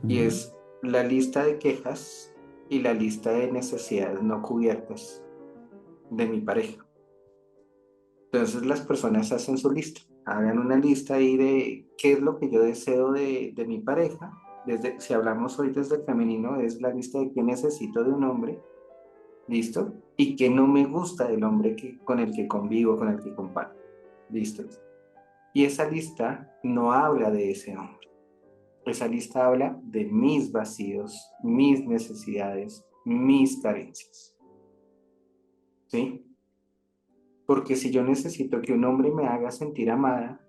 Y Ujú, es la lista de quejas y la lista de necesidades no cubiertas de mi pareja. Entonces las personas hacen su lista, hagan una lista ahí de qué es lo que yo deseo de mi pareja. Si hablamos hoy desde el femenino, es la lista de qué necesito de un hombre, ¿listo? Y qué no me gusta del hombre con el que convivo, con el que comparto, ¿listo? Y esa lista no habla de ese hombre. Esa lista habla de mis vacíos, mis necesidades, mis carencias, ¿sí? Porque si yo necesito que un hombre me haga sentir amada,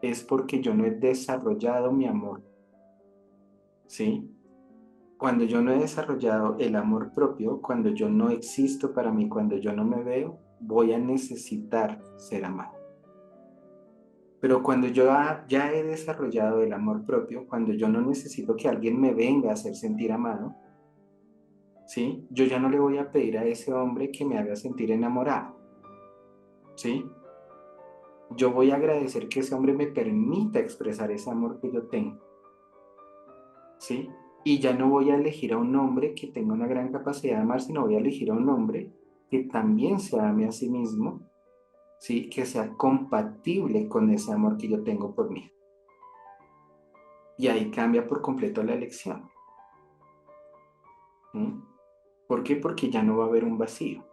es porque yo no he desarrollado mi amor, ¿sí? Cuando yo no he desarrollado el amor propio, cuando yo no existo para mí, cuando yo no me veo, voy a necesitar ser amado. Pero cuando ya he desarrollado el amor propio, cuando yo no necesito que alguien me venga a hacer sentir amado, ¿sí? Yo ya no le voy a pedir a ese hombre que me haga sentir enamorado, ¿sí? Yo voy a agradecer que ese hombre me permita expresar ese amor que yo tengo, ¿sí? Y ya no voy a elegir a un hombre que tenga una gran capacidad de amar, sino voy a elegir a un hombre que también se ame a sí mismo, ¿sí? Que sea compatible con ese amor que yo tengo por mí. Y ahí cambia por completo la elección. ¿Mm? ¿Por qué? Porque ya no va a haber un vacío.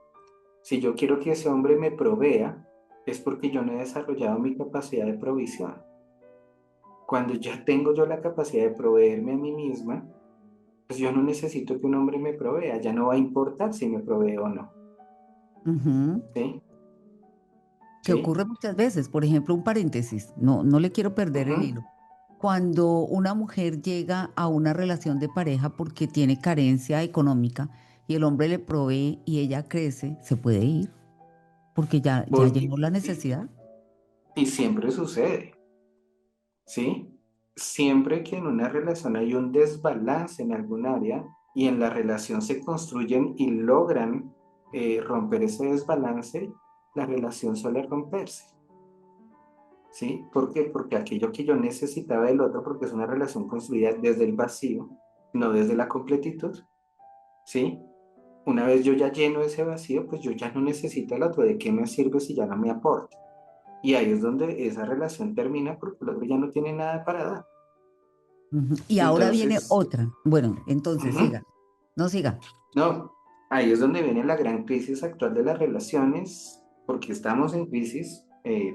Si yo quiero que ese hombre me provea, es porque yo no he desarrollado mi capacidad de provisión. Cuando ya tengo yo la capacidad de proveerme a mí misma, pues yo no necesito que un hombre me provea, ya no va a importar si me provee o no. ujú. ¿Sí? Que ¿Sí? ocurre muchas veces. Por ejemplo, un paréntesis, no le quiero perder el Ujú. hilo. Cuando una mujer llega a una relación de pareja porque tiene carencia económica y el hombre le provee y ella crece, se puede ir porque ya Por- y, llenó la y- necesidad. y siempre sucede, ¿sí? Siempre que en una relación hay un desbalance en algún área y en la relación se construyen y logran romper ese desbalance, la relación suele romperse. ¿Sí? ¿Por qué? Porque aquello que yo necesitaba del otro, porque es una relación construida desde el vacío, no desde la completitud, ¿sí? Una vez yo ya lleno ese vacío, pues yo ya no necesito al otro. ¿De qué me sirve si ya no me aporta? Y ahí es donde esa relación termina porque el otro ya no tiene nada para dar. Ujú. Y ahora viene Entonces, otra. Bueno, entonces ujú, siga, no siga. no, ahí es donde viene la gran crisis actual de las relaciones, porque estamos en crisis.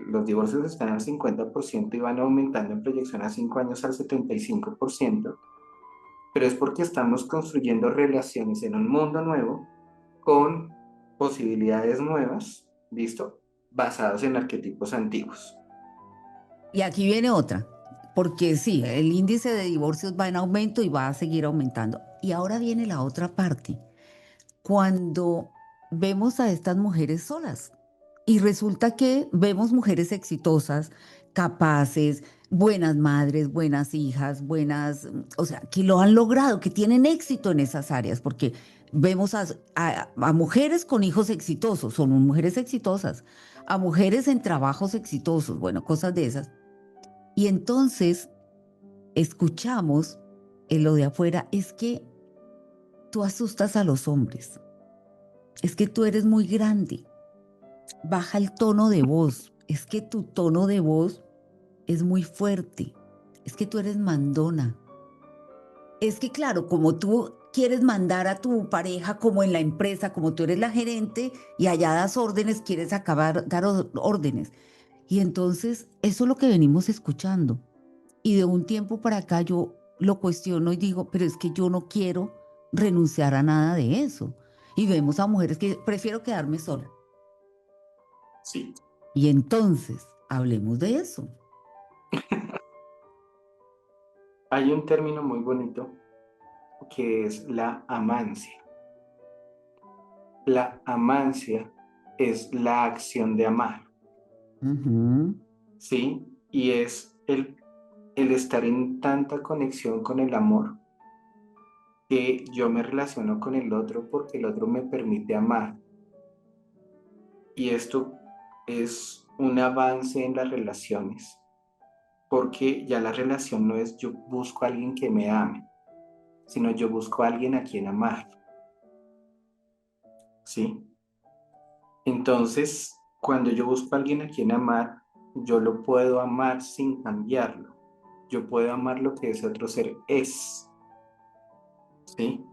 Los divorcios están al 50% y van aumentando en proyección a 5 años al 75%, pero es porque estamos construyendo relaciones en un mundo nuevo con posibilidades nuevas, ¿listo? Basados en arquetipos antiguos. Y aquí viene otra, porque sí, el índice de divorcios va en aumento y va a seguir aumentando. Y ahora viene la otra parte. Cuando vemos a estas mujeres solas. Y resulta que vemos mujeres exitosas, capaces, buenas madres, buenas hijas, buenas, o sea, que lo han logrado, que tienen éxito en esas áreas, porque vemos a mujeres con hijos exitosos, son mujeres exitosas, a mujeres en trabajos exitosos, bueno, cosas de esas. Y entonces escuchamos en lo de afuera, es que tú asustas a los hombres, es que tú eres muy grande, baja el tono de voz. Es que tu tono de voz es muy fuerte. Es que tú eres mandona. es que claro, como tú quieres mandar a tu pareja como en la empresa, como tú eres la gerente y allá das órdenes, quieres acabar, dar órdenes. Y entonces eso es lo que venimos escuchando. Y de un tiempo para acá yo lo cuestiono y digo, pero es que yo no quiero renunciar a nada de eso. Y vemos a mujeres que prefiero quedarme sola. Sí. Y entonces, hablemos de eso. Hay un término muy bonito que es la amancia. La amancia es la acción de amar, Ujú. ¿sí? Y es el estar en tanta conexión con el amor que yo me relaciono con el otro porque el otro me permite amar. Y esto es un avance en las relaciones, porque ya la relación no es yo busco a alguien que me ame, sino yo busco a alguien a quien amar, ¿sí? Entonces, cuando yo busco a alguien a quien amar, yo lo puedo amar sin cambiarlo. Yo puedo amar lo que ese otro ser es, ¿sí?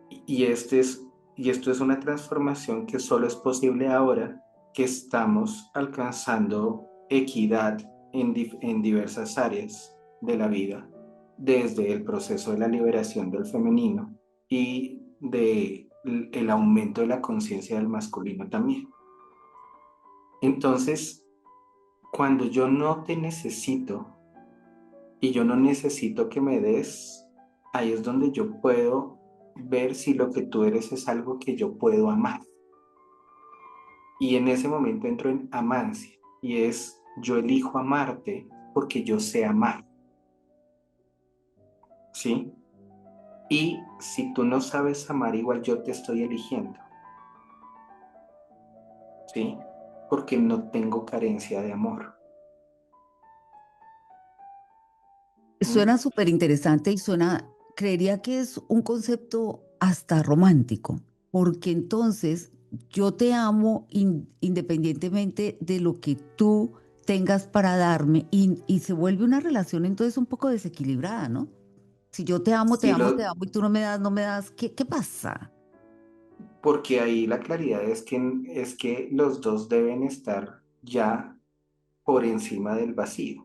Y, y esto es una transformación que solo es posible ahora que estamos alcanzando equidad en diversas áreas de la vida, desde el proceso de la liberación del femenino y el aumento de la conciencia del masculino también. Entonces, cuando yo no te necesito y yo no necesito que me des, ahí es donde yo puedo ver si lo que tú eres es algo que yo puedo amar. Y en ese momento entro en amancia y es yo elijo amarte porque yo sé amar, ¿sí? Y si tú no sabes amar, igual yo te estoy eligiendo, ¿sí? Porque no tengo carencia de amor. ¿Mm? Suena súper interesante y suena, creería que es un concepto hasta romántico, porque entonces yo te amo independientemente de lo que tú tengas para darme y se vuelve una relación entonces un poco desequilibrada, ¿no? Si yo te amo, te Sí, amo, te amo y tú no me das, no me das, ¿qué pasa? porque ahí la claridad es que los dos deben estar ya por encima del vacío,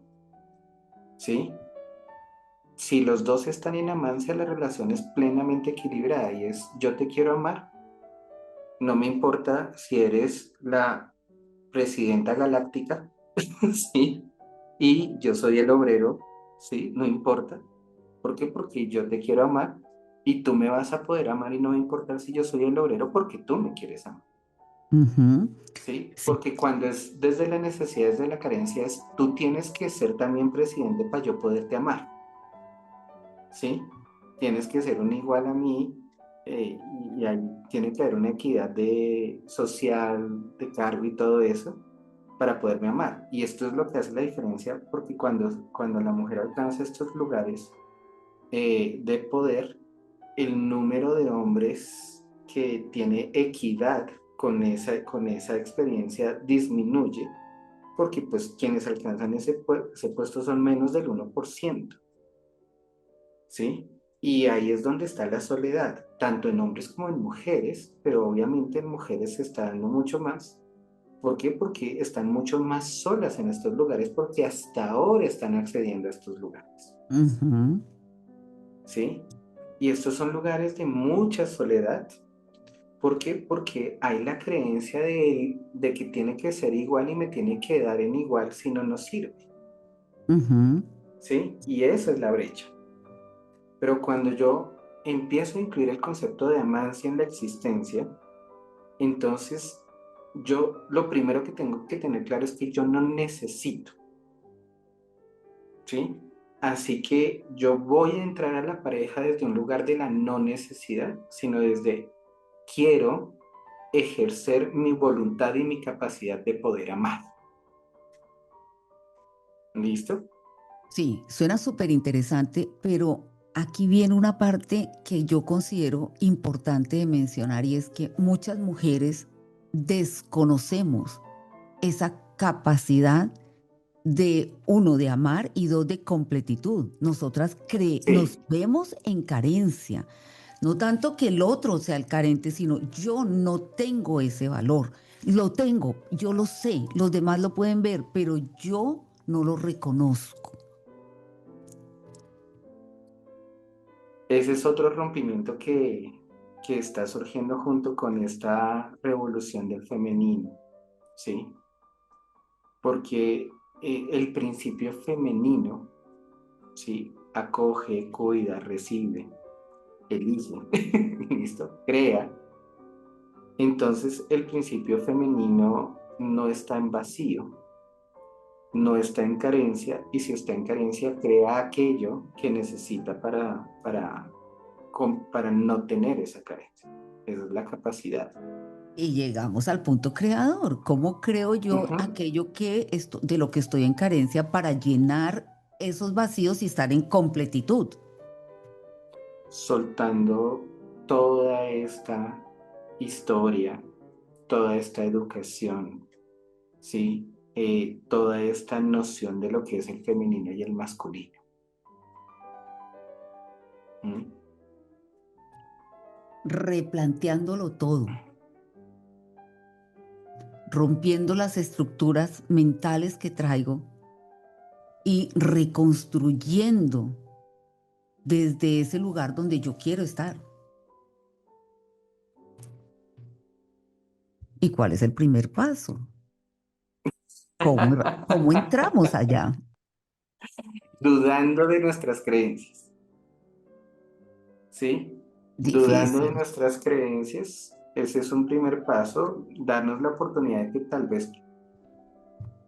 ¿sí? Si los dos están en amancia, la relación es plenamente equilibrada y es yo te quiero amar, no me importa si eres la presidenta galáctica, ¿sí? Y yo soy el obrero, ¿sí? No importa. ¿Por qué? Porque yo te quiero amar y tú me vas a poder amar y no va a importar si yo soy el obrero porque tú me quieres amar, Ujú. ¿sí? Sí. Porque cuando es desde la necesidad, desde la carencia, es tú tienes que ser también presidente para yo poderte amar, ¿sí? Tienes que ser un igual a mí y ahí tiene que haber una equidad de social, de cargo y todo eso para poderme amar. Y esto es lo que hace la diferencia porque cuando la mujer alcanza estos lugares de poder, el número de hombres que tiene equidad con esa experiencia disminuye porque pues quienes alcanzan ese puesto son menos del 1%. ¿Sí? Y ahí es donde está la soledad, tanto en hombres como en mujeres, pero obviamente en mujeres se está dando mucho más. ¿Por qué? Porque están mucho más solas en estos lugares, porque hasta ahora están accediendo a estos lugares, Ujú. ¿sí? Y estos son lugares de mucha soledad. ¿Por qué? Porque hay la creencia de que tiene que ser igual y me tiene que dar en igual, si no, no sirve, Ujú. ¿sí? Y esa es la brecha. Pero cuando yo empiezo a incluir el concepto de amancia en la existencia, entonces yo lo primero que tengo que tener claro es que yo no necesito, ¿sí? Así que yo voy a entrar a la pareja desde un lugar de la no necesidad, sino desde quiero ejercer mi voluntad y mi capacidad de poder amar. ¿Listo? Sí, suena súper interesante, pero aquí viene una parte que yo considero importante de mencionar y es que muchas mujeres desconocemos esa capacidad de uno, de amar y dos, de completitud. Nosotras nos Sí, vemos en carencia. No tanto que el otro sea el carente, sino yo no tengo ese valor. Lo tengo, yo lo sé, los demás lo pueden ver, pero yo no lo reconozco. ese es otro rompimiento que está surgiendo junto con esta revolución del femenino, ¿sí? Porque el principio femenino, ¿sí? Acoge, cuida, recibe, elige, ¿listo? Crea. Entonces el principio femenino no está en vacío, no está en carencia, y si está en carencia, crea aquello que necesita para no tener esa carencia. Esa es la capacidad. Y llegamos al punto creador. ¿Cómo creo yo Ujú. aquello de lo que estoy en carencia para llenar esos vacíos y estar en completitud? Soltando toda esta historia, toda esta educación, ¿sí? Toda esta noción de lo que es el femenino y el masculino. ¿Mm? Replanteándolo todo, rompiendo las estructuras mentales que traigo y reconstruyendo desde ese lugar donde yo quiero estar. ¿Y cuál es el primer paso? ¿Cómo entramos allá? Dudando de nuestras creencias, ¿sí? Dudando de Difícil. nuestras creencias, ese es un primer paso, darnos la oportunidad de que tal vez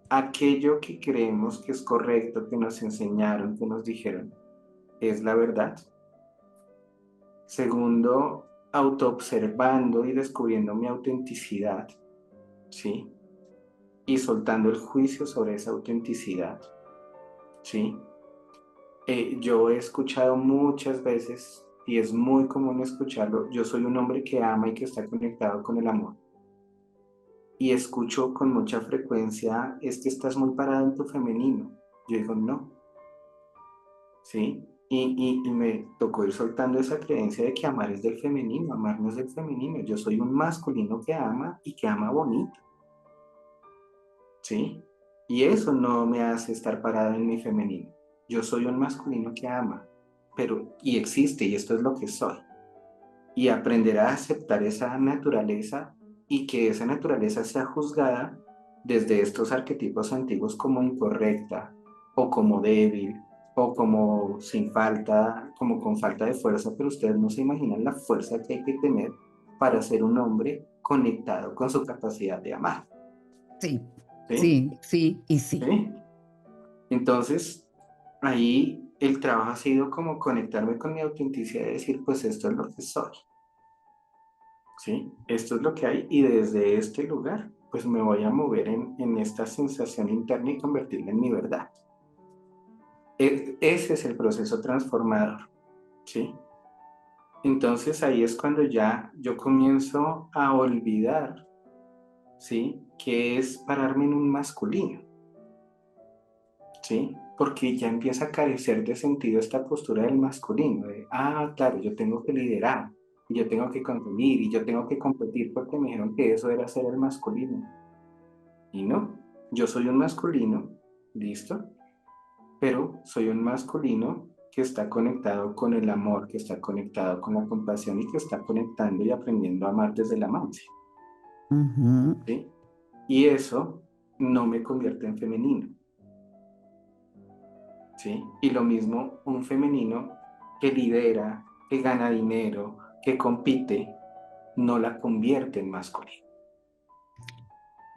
aquello que creemos que es correcto, que nos enseñaron, que nos dijeron, es la verdad. Segundo, autoobservando y descubriendo mi autenticidad, ¿sí? Y soltando el juicio sobre esa autenticidad, ¿sí? Yo he escuchado muchas veces, y es muy común escucharlo, yo soy un hombre que ama y que está conectado con el amor. Y escucho con mucha frecuencia, es que estás muy parado en tu femenino. Yo digo, no, ¿sí? Y me tocó ir soltando esa creencia de que amar es del femenino, amar no es del femenino. Yo soy un masculino que ama y que ama bonito, ¿sí? Y eso no me hace estar parado en mi femenino. Yo soy un masculino que ama, pero, y existe, y esto es lo que soy. Y aprender a aceptar esa naturaleza y que esa naturaleza sea juzgada desde estos arquetipos antiguos como incorrecta o como débil o como sin falta, como con falta de fuerza, pero ustedes no se imaginan la fuerza que hay que tener para ser un hombre conectado con su capacidad de amar, Sí, ¿sí? sí, sí y sí. ¿Sí? Entonces, ahí el trabajo ha sido como conectarme con mi autenticidad y decir, pues esto es lo que soy. ¿Sí? Esto es lo que hay y desde este lugar, pues me voy a mover en esta sensación interna y convertirla en mi verdad. Ese es el proceso transformador, ¿sí? Entonces ahí es cuando ya yo comienzo a olvidar, ¿sí? Que es pararme en un masculino, ¿sí? Porque ya empieza a carecer de sentido esta postura del masculino, de, ah, claro, yo tengo que liderar, y yo tengo que conseguir, y yo tengo que competir porque me dijeron que eso era ser el masculino. Y no, yo soy un masculino, listo, pero soy un masculino que está conectado con el amor, que está conectado con la compasión y que está conectando y aprendiendo a amar desde la amancia, Ujú. ¿sí? Y eso no me convierte en femenino, ¿sí? Y lo mismo un femenino que lidera, que gana dinero, que compite, no la convierte en masculino.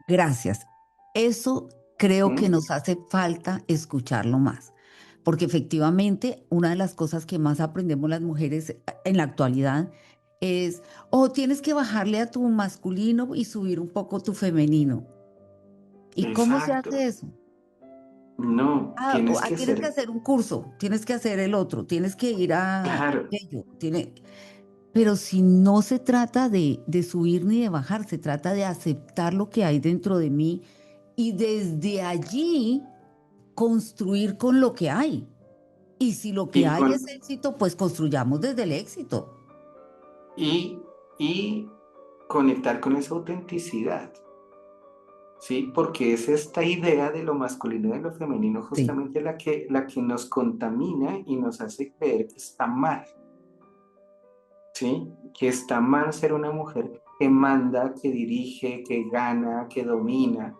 Gracias. Eso creo que ¿Mm? nos hace falta escucharlo más, porque efectivamente una de las cosas que más aprendemos las mujeres en la actualidad es, oh, tienes que bajarle a tu masculino y subir un poco tu femenino. ¿Y cómo se hace Exacto. eso? No, tienes que Tienes que ser hacer un curso, tienes que hacer el otro, tienes que ir a claro. aquello, pero si no se trata de subir ni de bajar, se trata de aceptar lo que hay dentro de mí y desde allí construir con lo que hay. Y si lo que y, hay es con, éxito, pues construyamos desde el éxito. y, y conectar con esa autenticidad. Sí, porque es esta idea de lo masculino y de lo femenino Sí. justamente la que nos contamina y nos hace creer que está mal, ¿sí? Que está mal ser una mujer que manda, que dirige, que gana, que domina,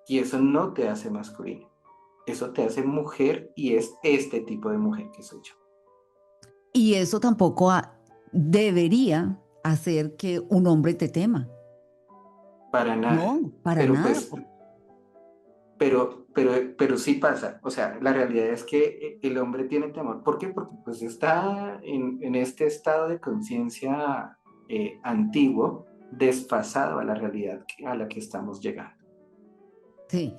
y eso no te hace masculina, eso te hace mujer y es este tipo de mujer que soy yo. Y eso tampoco debería hacer que un hombre te tema. Para nada, No, para pero nada. pues pero sí pasa, o sea, la realidad es que el hombre tiene temor. ¿Por qué? Porque pues está en este estado de conciencia antiguo, desfasado a la realidad a la que estamos llegando. Sí.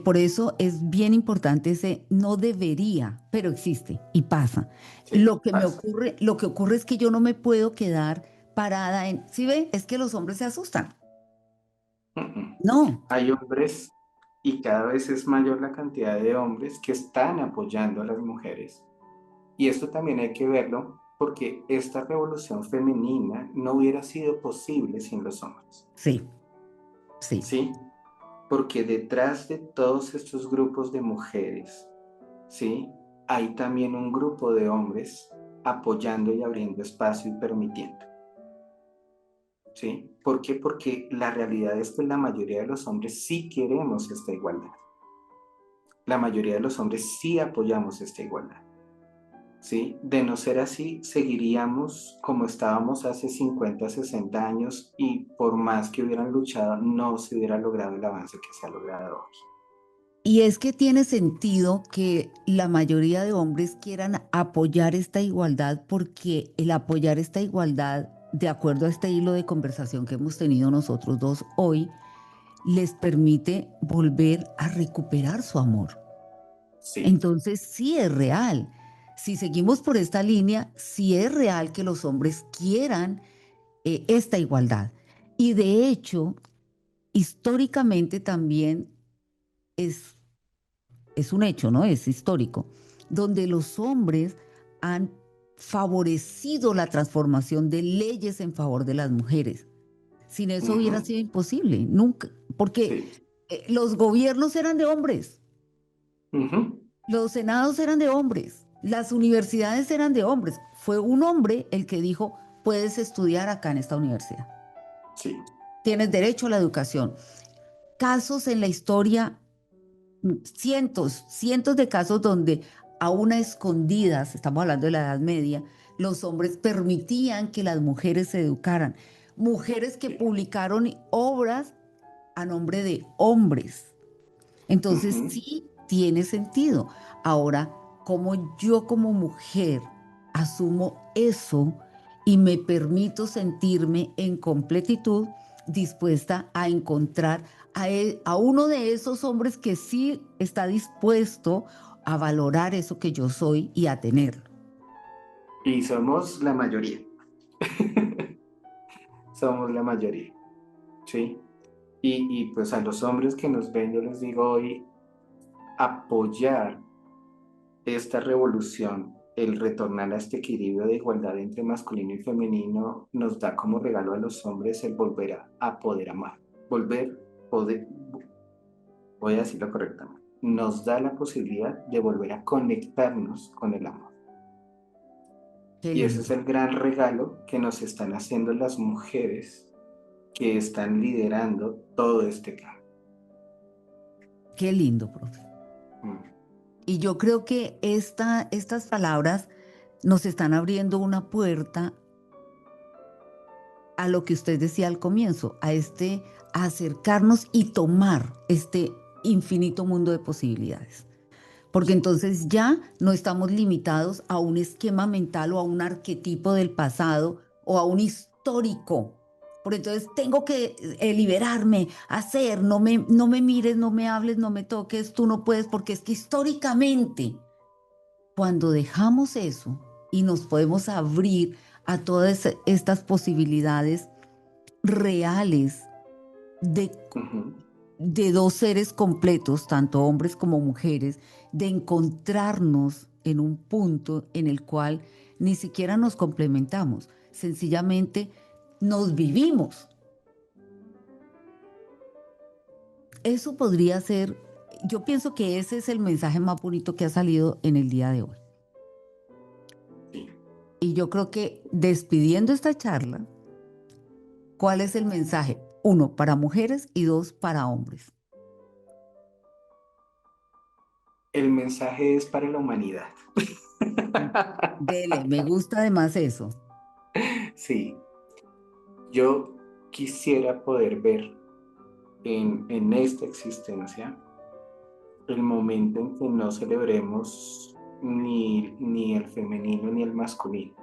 Por eso es bien importante ese no debería, pero existe y pasa. Sí, pasa. Lo que ocurre es que yo no me puedo quedar parada en, ¿sí ve? Es que los hombres se asustan. Mm, mm. No, Hay hombres y cada vez es mayor la cantidad de hombres que están apoyando a las mujeres. Y esto también hay que verlo porque esta revolución femenina no hubiera sido posible sin los hombres. sí, sí. ¿Sí? Porque detrás de todos estos grupos de mujeres, ¿sí? Hay también un grupo de hombres apoyando y abriendo espacio y permitiendo, ¿sí? ¿Por qué? Porque la realidad es que la mayoría de los hombres sí queremos esta igualdad. La mayoría de los hombres sí apoyamos esta igualdad, ¿sí? De no ser así, seguiríamos como estábamos hace 50, 60 años y por más que hubieran luchado, no se hubiera logrado el avance que se ha logrado hoy. Y es que tiene sentido que la mayoría de hombres quieran apoyar esta igualdad porque el apoyar esta igualdad, de acuerdo a este hilo de conversación que hemos tenido nosotros dos hoy, les permite volver a recuperar su amor. Sí. Entonces sí es real. Si seguimos por esta línea, sí es real que los hombres quieran esta igualdad. Y de hecho, históricamente también es es un hecho, ¿no? Es histórico, donde los hombres han favorecido la transformación de leyes en favor de las mujeres. Sin eso hubiera Ujú. sido imposible, nunca, porque Sí. los gobiernos eran de hombres, Ujú. los senados eran de hombres, las universidades eran de hombres. Fue un hombre el que dijo, puedes estudiar acá en esta universidad, Sí. tienes derecho a la educación. Casos en la historia cientos, cientos de casos donde aún a escondidas, estamos hablando de la Edad Media, los hombres permitían que las mujeres se educaran. Mujeres que Sí. publicaron obras a nombre de hombres. Entonces Ujú. sí tiene sentido. Ahora, como yo como mujer asumo eso y me permito sentirme en completitud, dispuesta a encontrar a uno de esos hombres que sí está dispuesto a valorar eso que yo soy y a tenerlo. Y somos la mayoría. Somos la mayoría, ¿sí? Pues a los hombres que nos ven, yo les digo hoy, apoyar esta revolución, el retornar a este equilibrio de igualdad entre masculino y femenino, nos da como regalo a los hombres el volver a poder amar. Volver, poder, voy a decirlo correctamente, nos da la posibilidad de volver a conectarnos con el amor. Qué Y ese es lindo, el gran regalo que nos están haciendo las mujeres que están liderando todo este cambio. qué lindo, profe. Mm. Y yo creo que estas palabras nos están abriendo una puerta a lo que usted decía al comienzo, a acercarnos y tomar este infinito mundo de posibilidades. Porque Sí. entonces ya no estamos limitados a un esquema mental o a un arquetipo del pasado o a un histórico. Por entonces tengo que liberarme, hacer, no me mires, no me hables, no me toques, tú no puedes, porque es que históricamente, cuando dejamos eso y nos podemos abrir a todas estas posibilidades reales de Ujú. de dos seres completos, tanto hombres como mujeres, de encontrarnos en un punto en el cual ni siquiera nos complementamos, sencillamente nos vivimos. Eso podría ser, yo pienso que ese es el mensaje más bonito que ha salido en el día de hoy. Sí. Y yo creo que despidiendo esta charla, ¿cuál es el mensaje? Uno, para mujeres y dos, para hombres. El mensaje es para la humanidad. Dele, me gusta además eso. Sí, yo quisiera poder ver en esta existencia el momento en que no celebremos ni el femenino ni el masculino,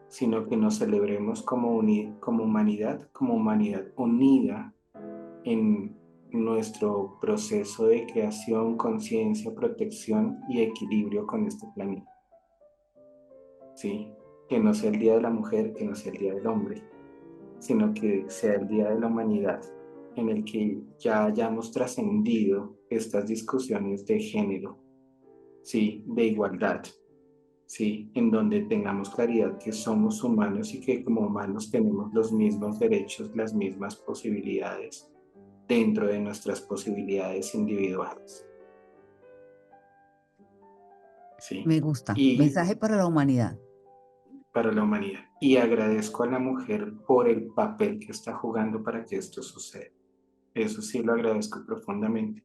sino que nos celebremos como humanidad unida en nuestro proceso de creación, conciencia, protección y equilibrio con este planeta. ¿Sí? Que no sea el Día de la Mujer, que no sea el Día del Hombre, sino que sea el Día de la Humanidad, en el que ya hayamos trascendido estas discusiones de género, ¿sí? De igualdad, ¿sí? En donde tengamos claridad que somos humanos y que como humanos tenemos los mismos derechos, las mismas posibilidades dentro de nuestras posibilidades individuales, ¿sí? Me gusta. Y Mensaje para la humanidad. para la humanidad. Y agradezco a la mujer por el papel que está jugando para que esto suceda. Eso sí lo agradezco profundamente.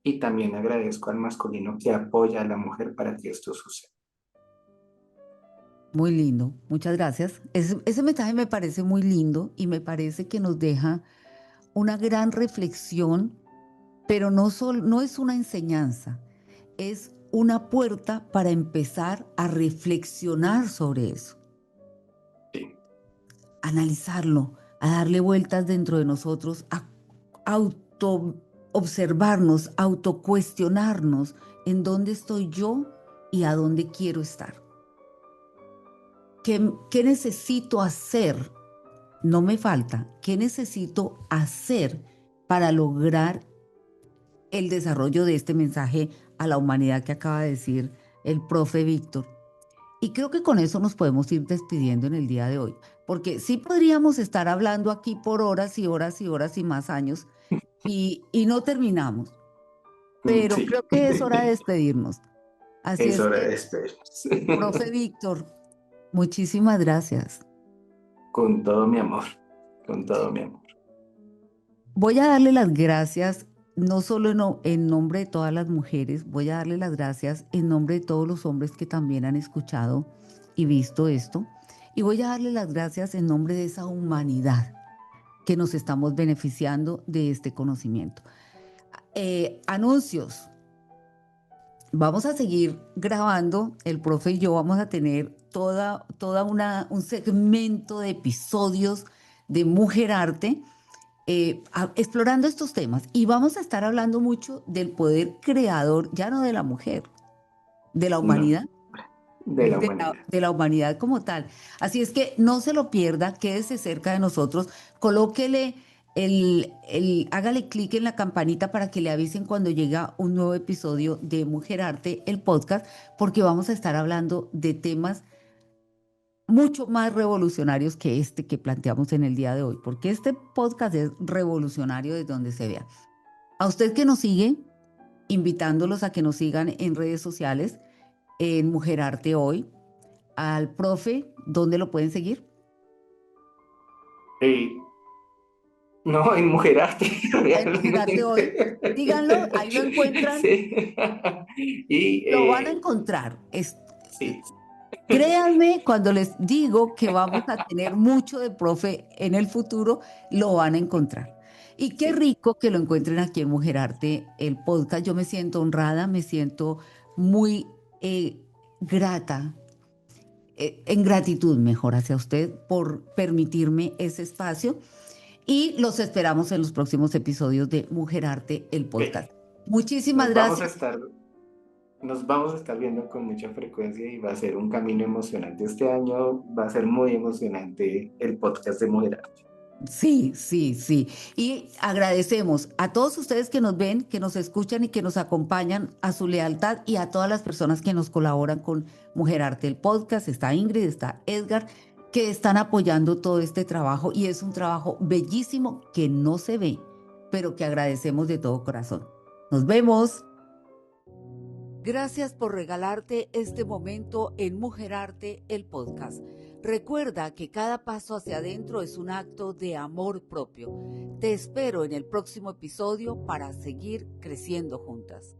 Y también agradezco al masculino que apoya a la mujer para que esto suceda. Muy lindo. Muchas gracias. Ese mensaje me parece muy lindo y me parece que nos deja una gran reflexión, pero no es una enseñanza, es una puerta para empezar a reflexionar sobre eso, Sí, analizarlo, a darle vueltas dentro de nosotros, a auto observarnos, autocuestionarnos en dónde estoy yo y a dónde quiero estar. ¿Qué necesito hacer? No me falta. ¿Qué necesito hacer para lograr el desarrollo de este mensaje a la humanidad que acaba de decir el profe Víctor? Y creo que con eso nos podemos ir despidiendo en el día de hoy, porque sí podríamos estar hablando aquí por horas y horas y horas y más años y no terminamos, pero sí. creo que es hora de despedirnos. Así Es es hora que, de despedirnos. profe Víctor, muchísimas gracias. Con todo mi amor, con todo mi amor. Voy a darle las gracias, no solo en nombre de todas las mujeres, voy a darle las gracias en nombre de todos los hombres que también han escuchado y visto esto. Y voy a darle las gracias en nombre de esa humanidad que nos estamos beneficiando de este conocimiento. Anuncios. Vamos a seguir grabando, el profe y yo vamos a tener un segmento de episodios de Mujer Arte explorando estos temas y vamos a estar hablando mucho del poder creador, ya no de la mujer, de la No, humanidad, de la humanidad. de la humanidad como tal. Así es que no se lo pierda, quédese cerca de nosotros, colóquele hágale clic en la campanita para que le avisen cuando llega un nuevo episodio de Mujer Arte, el podcast, porque vamos a estar hablando de temas mucho más revolucionarios que este que planteamos en el día de hoy, porque este podcast es revolucionario desde donde se vea. A usted que nos sigue, invitándolos a que nos sigan en redes sociales, en Mujer Arte Hoy, al profe, ¿dónde lo pueden seguir? Eh, no, en Mujer Arte, En Mujer Arte Hoy. realmente. Díganlo, ahí lo encuentran, Sí. Y lo van a encontrar. sí, Créanme, cuando les digo que vamos a tener mucho de profe en el futuro, lo van a encontrar. Y qué sí. rico que lo encuentren aquí en Mujer Arte, el podcast. Yo me siento honrada, me siento muy grata, en gratitud mejor hacia usted por permitirme ese espacio. Y los esperamos en los próximos episodios de Mujer Arte, el podcast. Ok. Muchísimas Nos vamos a gracias. estar, nos vamos a estar viendo con mucha frecuencia y va a ser un camino emocionante. Este año va a ser muy emocionante el podcast de Mujer Arte. Sí, sí, sí. Y agradecemos a todos ustedes que nos ven, que nos escuchan y que nos acompañan a su lealtad y a todas las personas que nos colaboran con Mujer Arte, el podcast. Está Ingrid, está Edgar, que están apoyando todo este trabajo y es un trabajo bellísimo que no se ve, pero que agradecemos de todo corazón. Nos vemos. Gracias por regalarte este momento en Mujer Arte, el podcast. Recuerda que cada paso hacia adentro es un acto de amor propio. Te espero en el próximo episodio para seguir creciendo juntas.